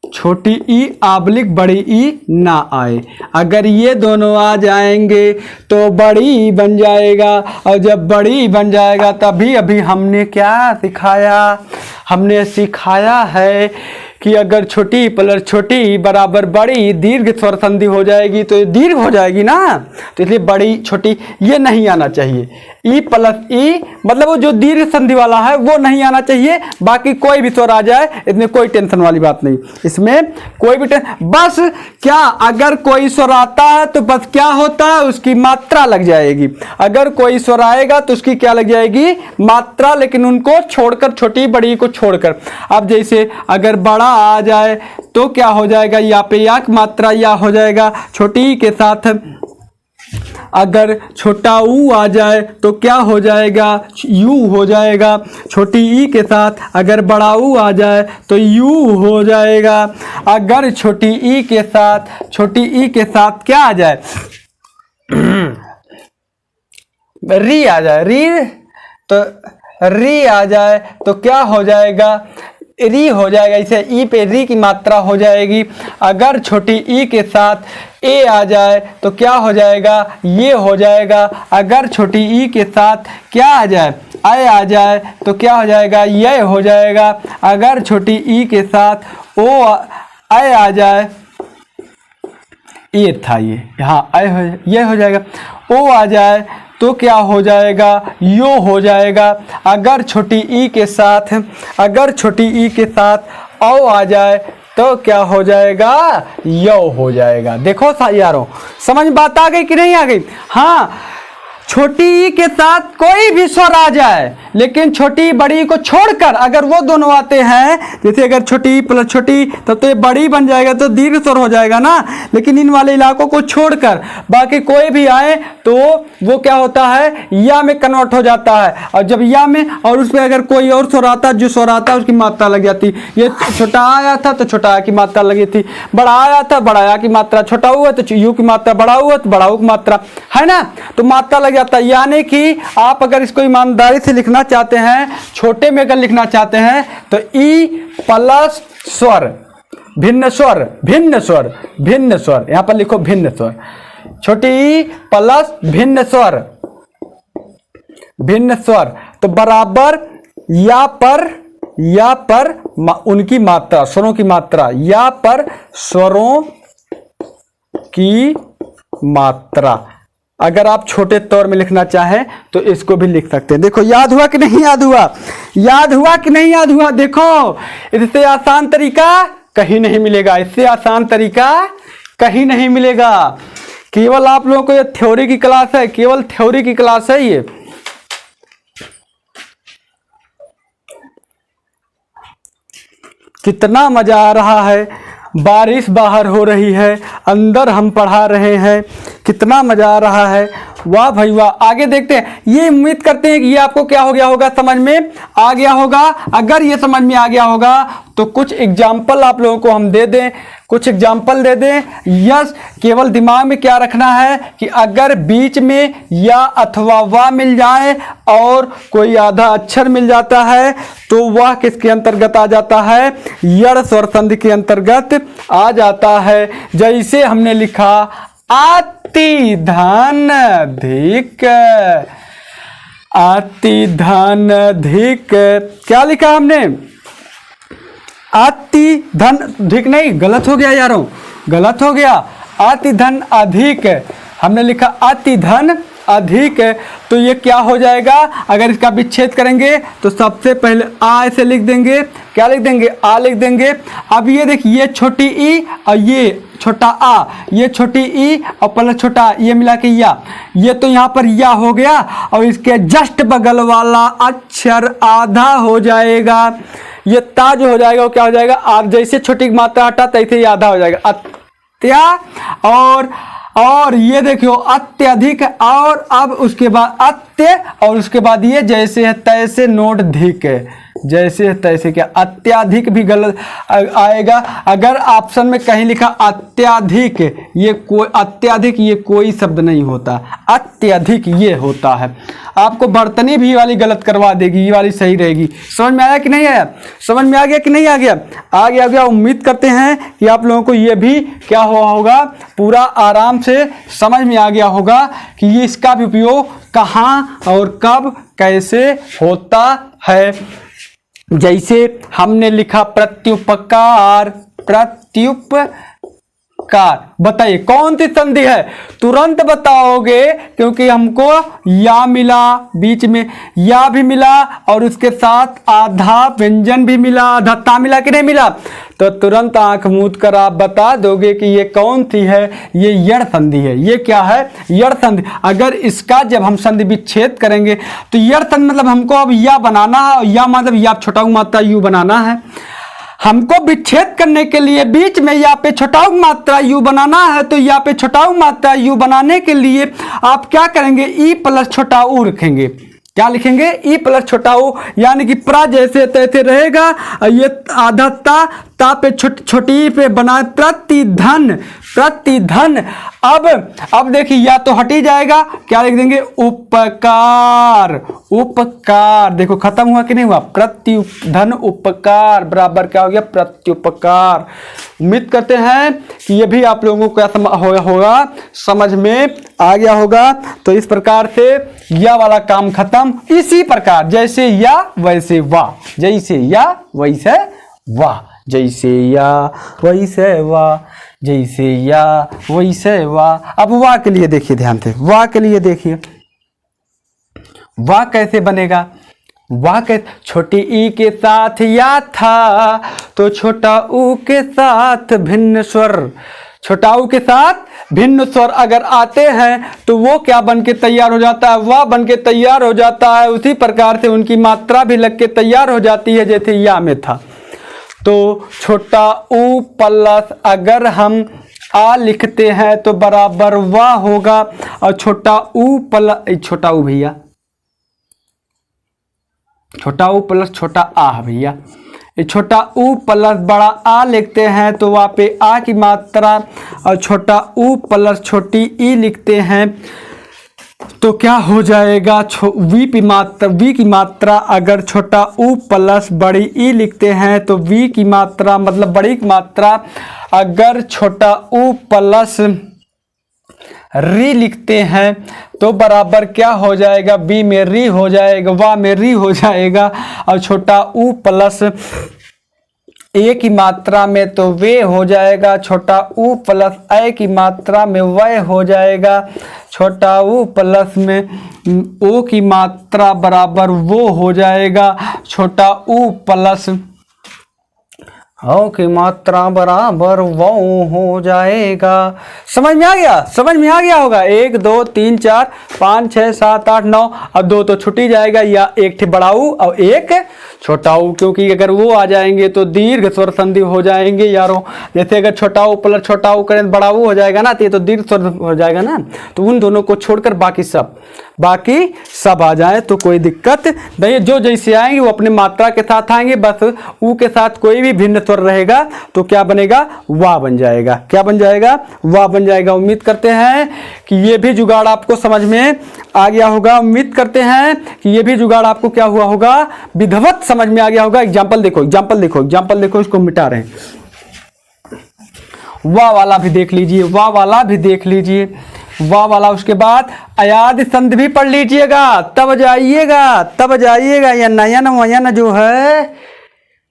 छोटी ई आबलिक बड़ी ई ना आए। अगर ये दोनों आ जाएंगे तो बड़ी बन जाएगा, और जब बड़ी बन जाएगा तभी अभी हमने क्या सिखाया, हमने सिखाया है कि अगर छोटी प्लस छोटी बराबर बड़ी दीर्घ स्वर संधि हो जाएगी तो ये दीर्घ हो जाएगी ना, तो इसलिए बड़ी छोटी ये नहीं आना चाहिए। ई प्लस ई मतलब वो जो दीर्घ संधि वाला है वो नहीं आना चाहिए, बाकी कोई भी स्वर आ जाए इसमें कोई टेंशन वाली बात नहीं, इसमें कोई भी बस क्या अगर कोई स्वर आता है तो बस क्या होता है उसकी मात्रा लग जाएगी, अगर कोई स्वर आएगा तो उसकी क्या लग जाएगी मात्रा, लेकिन उनको छोड़कर छोटी बड़ी को छोड़कर। अब जैसे अगर बड़ा आ जाए तो क्या हो जाएगा, या पे या की मात्रा या हो जाएगा छोटी के साथ, अगर छोटा ऊ आ जाए तो क्या हो जाएगा यू हो जाएगा छोटी ई के साथ, अगर बड़ा ऊ आ जाए तो यू हो जाएगा, अगर छोटी ई के साथ क्या आ जाए री आ जाए री आ जाए तो क्या हो जाएगा री हो जाएगा, इसे ई पे री की मात्रा हो जाएगी। अगर छोटी ई के साथ ए आ जाए तो क्या हो जाएगा ये हो जाएगा, अगर छोटी ई के साथ क्या आ जाए आय आ जाए तो क्या हो जाएगा ये हो जाएगा, अगर छोटी ई के साथ ओ आय आ जाए ये था ये यहाँ आय हो ये हो जाएगा, ओ आ जाए तो क्या हो जाएगा यो हो जाएगा, अगर छोटी ई के साथ औ आ जाए तो क्या हो जाएगा यो हो जाएगा। देखो यारों समझ बात आ गई कि नहीं आ गई। हाँ छोटी ई के साथ कोई भी स्वर आ जाए लेकिन छोटी बड़ी को छोड़कर अगर वो दोनों आते हैं, जैसे अगर छोटी प्लस छोटी तब तो ये बड़ी बन जाएगा तो दीर्घ स्वर हो जाएगा ना, लेकिन इन वाले इलाकों को छोड़कर बाकी कोई भी आए तो वो क्या होता है या में कन्वर्ट हो जाता है, और जब या में और उस पर अगर कोई और स्वर आता जो स्वर आता है उसकी मात्रा लग जाती। ये छोटा आया था तो छोटा आ की मात्रा लगी थी, बड़ा आया था बड़ा आ की मात्रा, छोटा हुआ तो यू की मात्रा, बड़ा हुआ तो बड़ा की मात्रा है ना, तो मात्रा लग जाता है। यानी कि आप अगर इसको ईमानदारी से लिखना चाहते हैं, छोटे में अगर लिखना चाहते हैं तो ई प्लस स्वर भिन्न स्वर यहां पर लिखो भिन्न स्वर, छोटी ई प्लस भिन्न स्वर तो बराबर या पर उनकी मात्रा स्वरों की मात्रा, या पर स्वरों की मात्रा। अगर आप छोटे तौर में लिखना चाहें तो इसको भी लिख सकते हैं। देखो याद हुआ कि नहीं याद हुआ, देखो इससे आसान तरीका कहीं नहीं मिलेगा, केवल आप लोगों को ये थ्योरी की क्लास है, केवल थ्योरी की क्लास है ये। कितना मजा आ रहा है, बारिश बाहर हो रही है, अंदर हम पढ़ा रहे हैं, कितना मजा आ रहा है, वाह भाई वाह। आगे देखते हैं, ये उम्मीद करते हैं कि ये आपको क्या हो गया होगा, समझ में आ गया होगा। अगर ये समझ में आ गया होगा तो कुछ एग्जाम्पल आप लोगों को हम दे दें, यस केवल दिमाग में क्या रखना है कि अगर बीच में या अथवा वा मिल जाए और कोई आधा अक्षर मिल जाता है तो वह किसके अंतर्गत आ जाता है, यड़ स्वर संधि के अंतर्गत आ जाता है। जैसे हमने लिखा अति धन धिक, क्या लिखा हमने अति धन धिक नहीं, गलत हो गया यारों, गलत हो गया, अति धन अधिक, हमने लिखा अति धन अधिक। तो ये क्या हो जाएगा, अगर इसका विच्छेद करेंगे तो सबसे पहले आ ऐसे लिख देंगे, क्या लिख देंगे आ लिख देंगे। अब ये देखिए ये छोटी ई और ये छोटा आ, ये छोटी ई और प्लस छोटा ये मिला के या, ये तो यहाँ पर या हो गया और इसके जस्ट बगल वाला अक्षर आधा हो जाएगा, ये ता जो हो जाएगा वो क्या हो जाएगा, आप जैसे छोटी मात्रा हटा तैसे ही आधा हो जाएगा अत्या, और ये देखियो अत्यधिक, और अब उसके बाद अत्य और उसके बाद ये जैसे है तैसे नोट धिक, जैसे है तैसे क्या अत्याधिक भी गलत आएगा। अगर ऑप्शन में कहीं लिखा अत्याधिक, ये कोई अत्याधिक ये कोई शब्द नहीं होता, अत्यधिक ये होता है। आपको बर्तनी भी वाली गलत करवा देगी, ये वाली सही रहेगी। समझ में आया कि नहीं आया, समझ में आ गया कि नहीं आ गया, आ गया। उम्मीद करते हैं कि आप लोगों को ये भी क्या हुआ होगा, पूरा आराम से समझ में आ गया होगा कि ये इसका भी उपयोग कहाँ और कब कैसे होता है। जैसे हमने लिखा प्रत्युपकार, प्रत्युपकार, बताइए कौन सी संधि है? तुरंत बताओगे क्योंकि हमको या मिला, बीच में या भी मिला और उसके साथ आधा व्यंजन भी मिला, आधा ता मिला कि नहीं मिला? तो तुरंत आंख मूंद कर आप बता दोगे कि ये कौन सी है, ये यड़ संधि है। ये क्या है? यड़ संधि। अगर इसका जब हम संधि विच्छेद करेंगे तो यड़ संधि मतलब हमको अब या बनाना है, या मतलब या छोटा मात्रा यू बनाना है। हमको विच्छेद करने के लिए बीच में या पे छोटा मात्रा यू बनाना है, तो या पे छोटा मात्रा यू बनाने के लिए आप क्या करेंगे? ई प्लस छोटा ऊ रखेंगे। क्या लिखेंगे? ई प्लस छोटा ऊ, यानी कि प्रा जैसे तैसे रहेगा, ये आधा ता पे छोटी पे बना प्रतिधन, प्रतिधन। अब देखिए या तो हटी जाएगा, क्या लिख देंगे? उपकार, उपकार। देखो खत्म हुआ कि नहीं हुआ? प्रत्युधन उपकार बराबर क्या हो गया? प्रत्युपकार। उम्मीद करते हैं कि ये भी आप लोगों को क्या होगा, समझ में आ गया होगा। तो इस प्रकार से या वाला काम खत्म। इसी प्रकार जैसे या वैसे वाह, जैसे या वैसे वाह, जैसे या वैसे वाह, जैसे या वैसे वाह। अब वाह के लिए देखिए, ध्यान से वाह के लिए देखिए, वाह कैसे बनेगा? वाह कैसे? छोटी ई के साथ या था तो छोटा ऊ के साथ भिन्न स्वर, छोटा ऊ के साथ भिन्न स्वर अगर आते हैं तो वो क्या बन के तैयार हो जाता है? वाह बन के तैयार हो जाता है। उसी प्रकार से उनकी मात्रा भी लग के तैयार हो जाती है जैसे या में था। तो छोटा ऊ प्लस अगर हम आ लिखते हैं तो बराबर वाह होगा, और छोटा ऊ प्लस छोटा ऊ भैया, छोटा ऊ प्लस छोटा आ भैया, छोटा ऊ प्लस बड़ा आ लिखते हैं तो वहाँ पे आ की मात्रा, और छोटा ऊ प्लस छोटी ई लिखते हैं तो क्या हो जाएगा? वी की मात्रा अगर छोटा ऊ प्लस बड़ी ई लिखते हैं तो वी की मात्रा मतलब बड़ी की मात्रा अगर छोटा ऊ प्लस री लिखते हैं तो बराबर क्या हो जाएगा? बी में री हो जाएगा, वाह में री हो जाएगा, और छोटा ऊ प्लस ए की मात्रा में तो वे हो जाएगा, छोटा ऊ प्लस ए की मात्रा में वह हो जाएगा, छोटा ऊ प्लस में ओ की मात्रा बराबर वो हो जाएगा, छोटा ऊ प्लस ओ की मात्रा बराबर वो हो जाएगा। समझ में आ गया? समझ में आ गया होगा। 1 2 3 4 5 6 7 8 9, अब 2 तो छुटी जाएगा, या एक ठे बड़ाऊ और एक छोटाऊ, क्योंकि अगर वो आ जाएंगे तो दीर्घ स्वर संधि हो जाएंगे यारों। जैसे अगर छोटाऊ प्लस छोटाऊ करें तो बड़ाऊ हो जाएगा ना, तो ये तो दीर्घ स्वर हो जाएगा ना। तो उन दोनों को छोड़कर बाकी सब आ जाए तो कोई दिक्कत नहीं। जो जैसे आएंगे वो अपने मात्रा के साथ आएंगे, बस ऊ के साथ कोई भी भिन्न स्वर रहेगा तो क्या बनेगा? वाह बन जाएगा। क्या बन जाएगा? वाह बन जाएगा। उम्मीद करते हैं कि ये भी जुगाड़ आपको समझ में आ गया होगा। उम्मीद करते हैं कि ये भी जुगाड़ आपको क्या हुआ होगा? विधिवत समझ में आ गया होगा। एग्जाम्पल देखो, एग्जाम्पल देखो, एग्जाम्पल देखो, इसको मिटा रहे हैं। वाह वाला भी देख लीजिए, वाह वाला भी देख लीजिए, वाह वाला। उसके बाद अयाद संधि भी पढ़ लीजिएगा, तब जाइएगा। या नयन वयन जो है,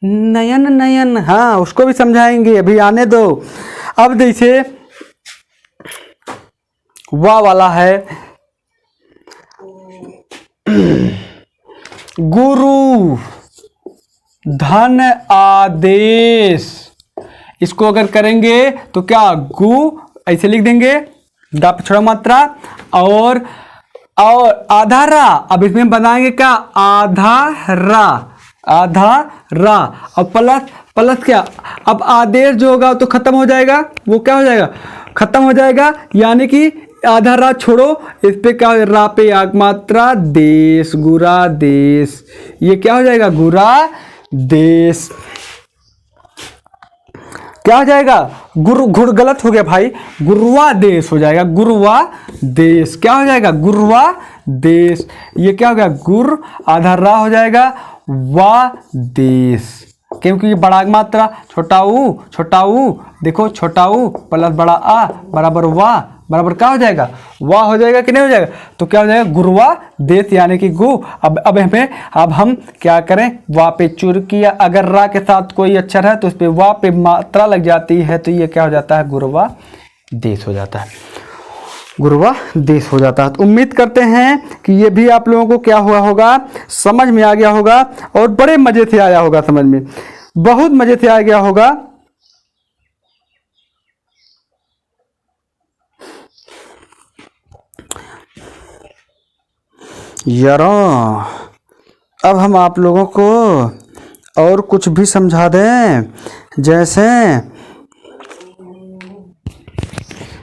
नयन, हाँ उसको भी समझाएंगे, अभी आने दो। अब जैसे वाह वाला है गुरु धन आदेश, इसको अगर करेंगे तो क्या? गु ऐसे लिख देंगे, दा पे छोटा मात्रा और आधा रा। अब इसमें बनाएंगे क्या? आधा रा और प्लस क्या? अब आदेश जो होगा तो खत्म हो जाएगा, वो क्या हो जाएगा? खत्म हो जाएगा, यानी कि आधा रा छोड़ो, इस पे क्या? रा पे आग मात्रा देश, गुरा देश, ये क्या हो जाएगा? गुरा देश। क्या हो जाएगा? गुर गलत हो गया भाई, गुरुआ देश हो जाएगा, गुरुआ देश। क्या हो जाएगा? गुरुआ देश। ये क्या हो गया? गुर आधा रा हो जाएगा, वा देश, क्योंकि ये बड़ा मात्रा छोटा ऊ देखो, छोटा ऊ प्लस बड़ा आ बराबर वाह बराबर क्या हो जाएगा, वाह हो जाएगा कि नहीं हो जाएगा। तो क्या हो जाएगा, गुरवा देश यानी कि गु। अब हम क्या करें, वाह पे चुर किया, अगर रा के साथ कोई अक्षर है तो उस पर वाह पे मात्रा लग जाती है, तो ये क्या हो जाता है, गुरवा देश हो जाता है, गुरवा देश हो जाता है। तो उम्मीद करते हैं कि ये भी आप लोगों को क्या हुआ होगा, समझ में आ गया होगा और बड़े मजे से आया होगा, समझ में बहुत मजे से आ गया होगा। यारो अब हम आप लोगों को और कुछ भी समझा दें, जैसे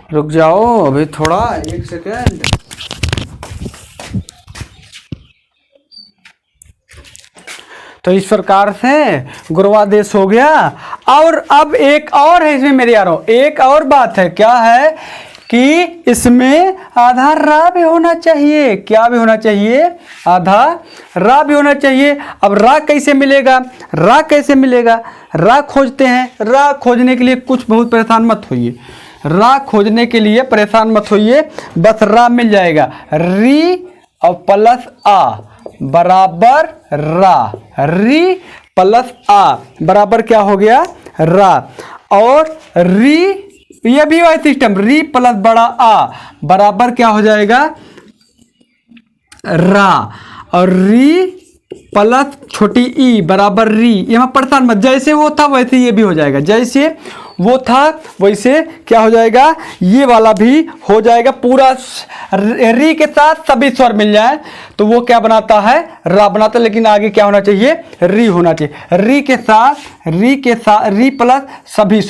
रुक जाओ अभी थोड़ा, 1 सेकेंड। तो इस प्रकार से गुरुवादेश हो गया। और अब एक और है इसमें मेरे यारों, एक और बात है, क्या है कि इसमें आधा रा भी होना चाहिए। क्या भी होना चाहिए, आधा रा भी होना चाहिए। अब रा कैसे मिलेगा, रा कैसे मिलेगा, रा खोजते हैं। रा खोजने के लिए कुछ बहुत परेशान मत होइए, रा खोजने के लिए परेशान मत होइए, बस रा मिल जाएगा। री और प्लस आ बराबर रा, री प्लस आ बराबर क्या हो गया, रा। और री, ये भी वही सिस्टम, री प्लस बड़ा आ बराबर क्या हो जाएगा, रा। और री प्लस छोटी ई बराबर री। यहाँ परेशान मत, जैसे वो था वैसे ये भी हो जाएगा, जैसे वो था वैसे क्या हो जाएगा, ये वाला भी हो जाएगा। पूरा री के साथ सभी स्वर मिल जाए तो वो क्या बनाता है, रा बनाता है। लेकिन आगे क्या होना चाहिए, री होना चाहिए। री के साथ री प्लस सभी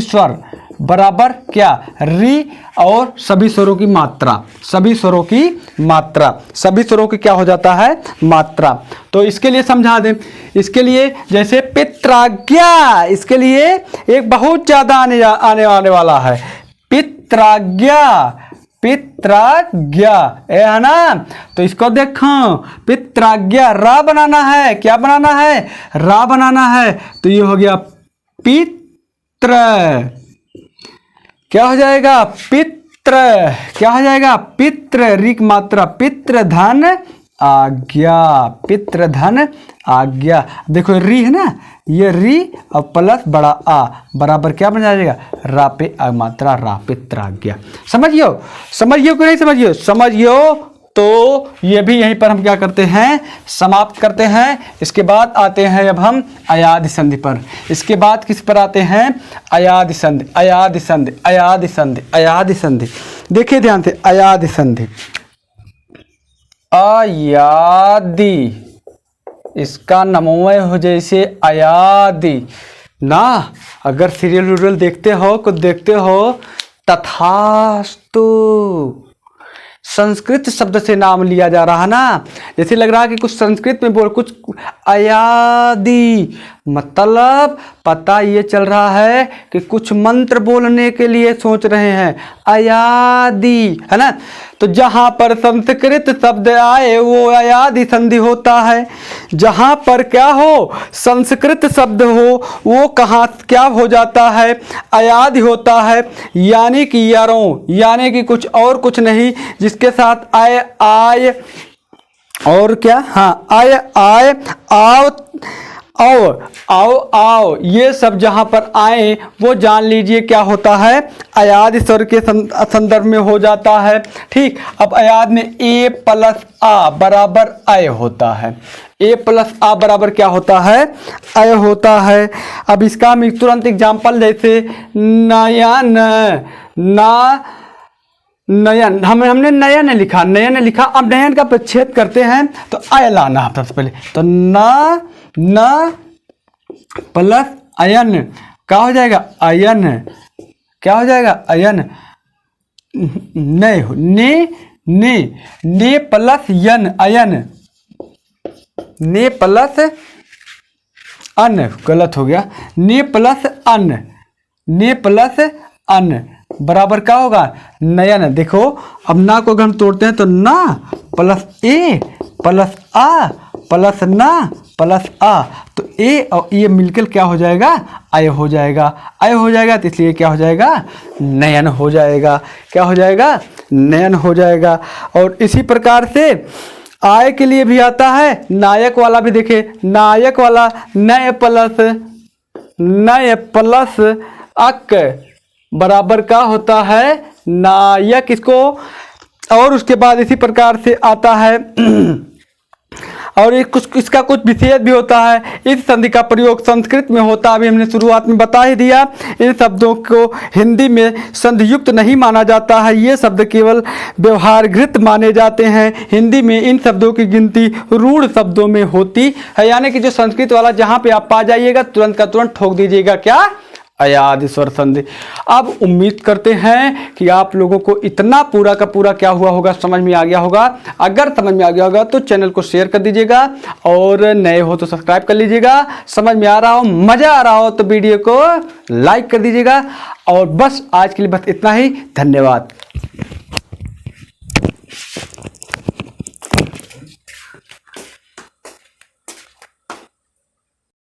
स्वर बराबर क्या, री और सभी स्वरों की मात्रा, सभी स्वरों की मात्रा, सभी स्वरों की क्या हो जाता है, मात्रा। तो इसके लिए समझा दें, इसके लिए जैसे पित्राज्ञा, इसके लिए एक बहुत ज्यादा आने वाला है, पित्राज्ञा, पित्राज्ञा है ना। तो इसको देखो, पित्राज्ञा रा बनाना है, क्या बनाना है, रा बनाना है। तो ये हो गया पित्र, क्या हो जाएगा, पित्र, क्या हो जाएगा, पित्र, ऋक मात्रा, पित्र धन आज्ञा, पित्र धन आज्ञा। देखो री है ना, ये री और प्लस बड़ा आ बराबर क्या बन जाएगा, रा पे मात्रा, रा, पित्राज्ञा। समझियो कि नहीं समझियो, समझियो। तो ये भी यहीं पर हम क्या करते हैं, समाप्त करते हैं। इसके बाद आते हैं अब हम अयादि संधि पर। इसके बाद किस पर आते हैं, अयादि संधि, अयादि संधि, अयादि संधि, अयादि संधि। देखिए ध्यान से, अयादि संधि, अयादि, इसका नमोमय हो जैसे अयादि ना। अगर सीरियल उरियल देखते हो, कुछ देखते हो, तथास्तु संस्कृत शब्द से नाम लिया जा रहा ना, जैसे लग रहा है कि कुछ संस्कृत में बोल, कुछ अयादि, मतलब पता ये चल रहा है कि कुछ मंत्र बोलने के लिए सोच रहे हैं, अयादि, है ना। तो जहां पर संस्कृत शब्द आए वो अयादि संधि होता है। जहां पर क्या हो, संस्कृत शब्द हो, वो कहाँ क्या हो जाता है, अयादि होता है। यानी कि यारों, यानी कि कुछ और कुछ नहीं, जिसके साथ आय आय और क्या, हाँ आय आय आओ आओ ये सब जहां पर आए वो जान लीजिए क्या होता है, अयादि स्वर के संदर्भ में हो जाता है। ठीक, अब अयाद में ए प्लस आ बराबर अय होता है, ए प्लस आ बराबर क्या होता है, अय होता है। अब इसका हम तुरंत एग्जाम्पल, जैसे नयन, ना नयन, हमने नयन लिखा, नयन लिखा। अब नयन का प्रच्छेद करते हैं तो अय लाना है सबसे पहले। तो न प्लस अयन क्या हो जाएगा, अयन, क्या हो जाएगा, अयन। ने प्लस यन, अयन, ने प्लस अन, गलत हो गया, ने प्लस अन, ने प्लस अन बराबर क्या होगा, नयन। देखो अब ना को अगर हम तोड़ते हैं तो ना प्लस ए प्लस आ प्लस ना प्लस आ, तो ए और ये मिलकर क्या हो जाएगा, अय हो जाएगा। अय हो जाएगा तो इसलिए क्या हो जाएगा, नयन हो जाएगा। क्या हो जाएगा, नयन हो जाएगा। और इसी प्रकार से आय के लिए भी आता है, नायक वाला भी देखे, नायक वाला नय प्लस अक बराबर का होता है नायक, इसको। और उसके बाद इसी प्रकार से आता है और इसका कुछ विशेष भी होता है। इस संधि का प्रयोग संस्कृत में होता है, अभी हमने शुरुआत में बता ही दिया। इन शब्दों को हिंदी में संधियुक्त नहीं माना जाता है, ये शब्द केवल व्यवहारगत माने जाते हैं। हिंदी में इन शब्दों की गिनती रूढ़ शब्दों में होती है, यानी कि जो संस्कृत वाला जहाँ पे आप पा जाइएगा तुरंत का तुरंत ठोक दीजिएगा क्या, अयादि स्वर संधि। अब उम्मीद करते हैं कि आप लोगों को इतना पूरा का पूरा क्या हुआ होगा, समझ में आ गया होगा। अगर समझ में आ गया होगा तो चैनल को शेयर कर दीजिएगा और नए हो तो सब्सक्राइब कर लीजिएगा। समझ में आ रहा हो, मज़ा आ रहा हो तो वीडियो को लाइक कर दीजिएगा। और बस आज के लिए बस इतना ही, धन्यवाद।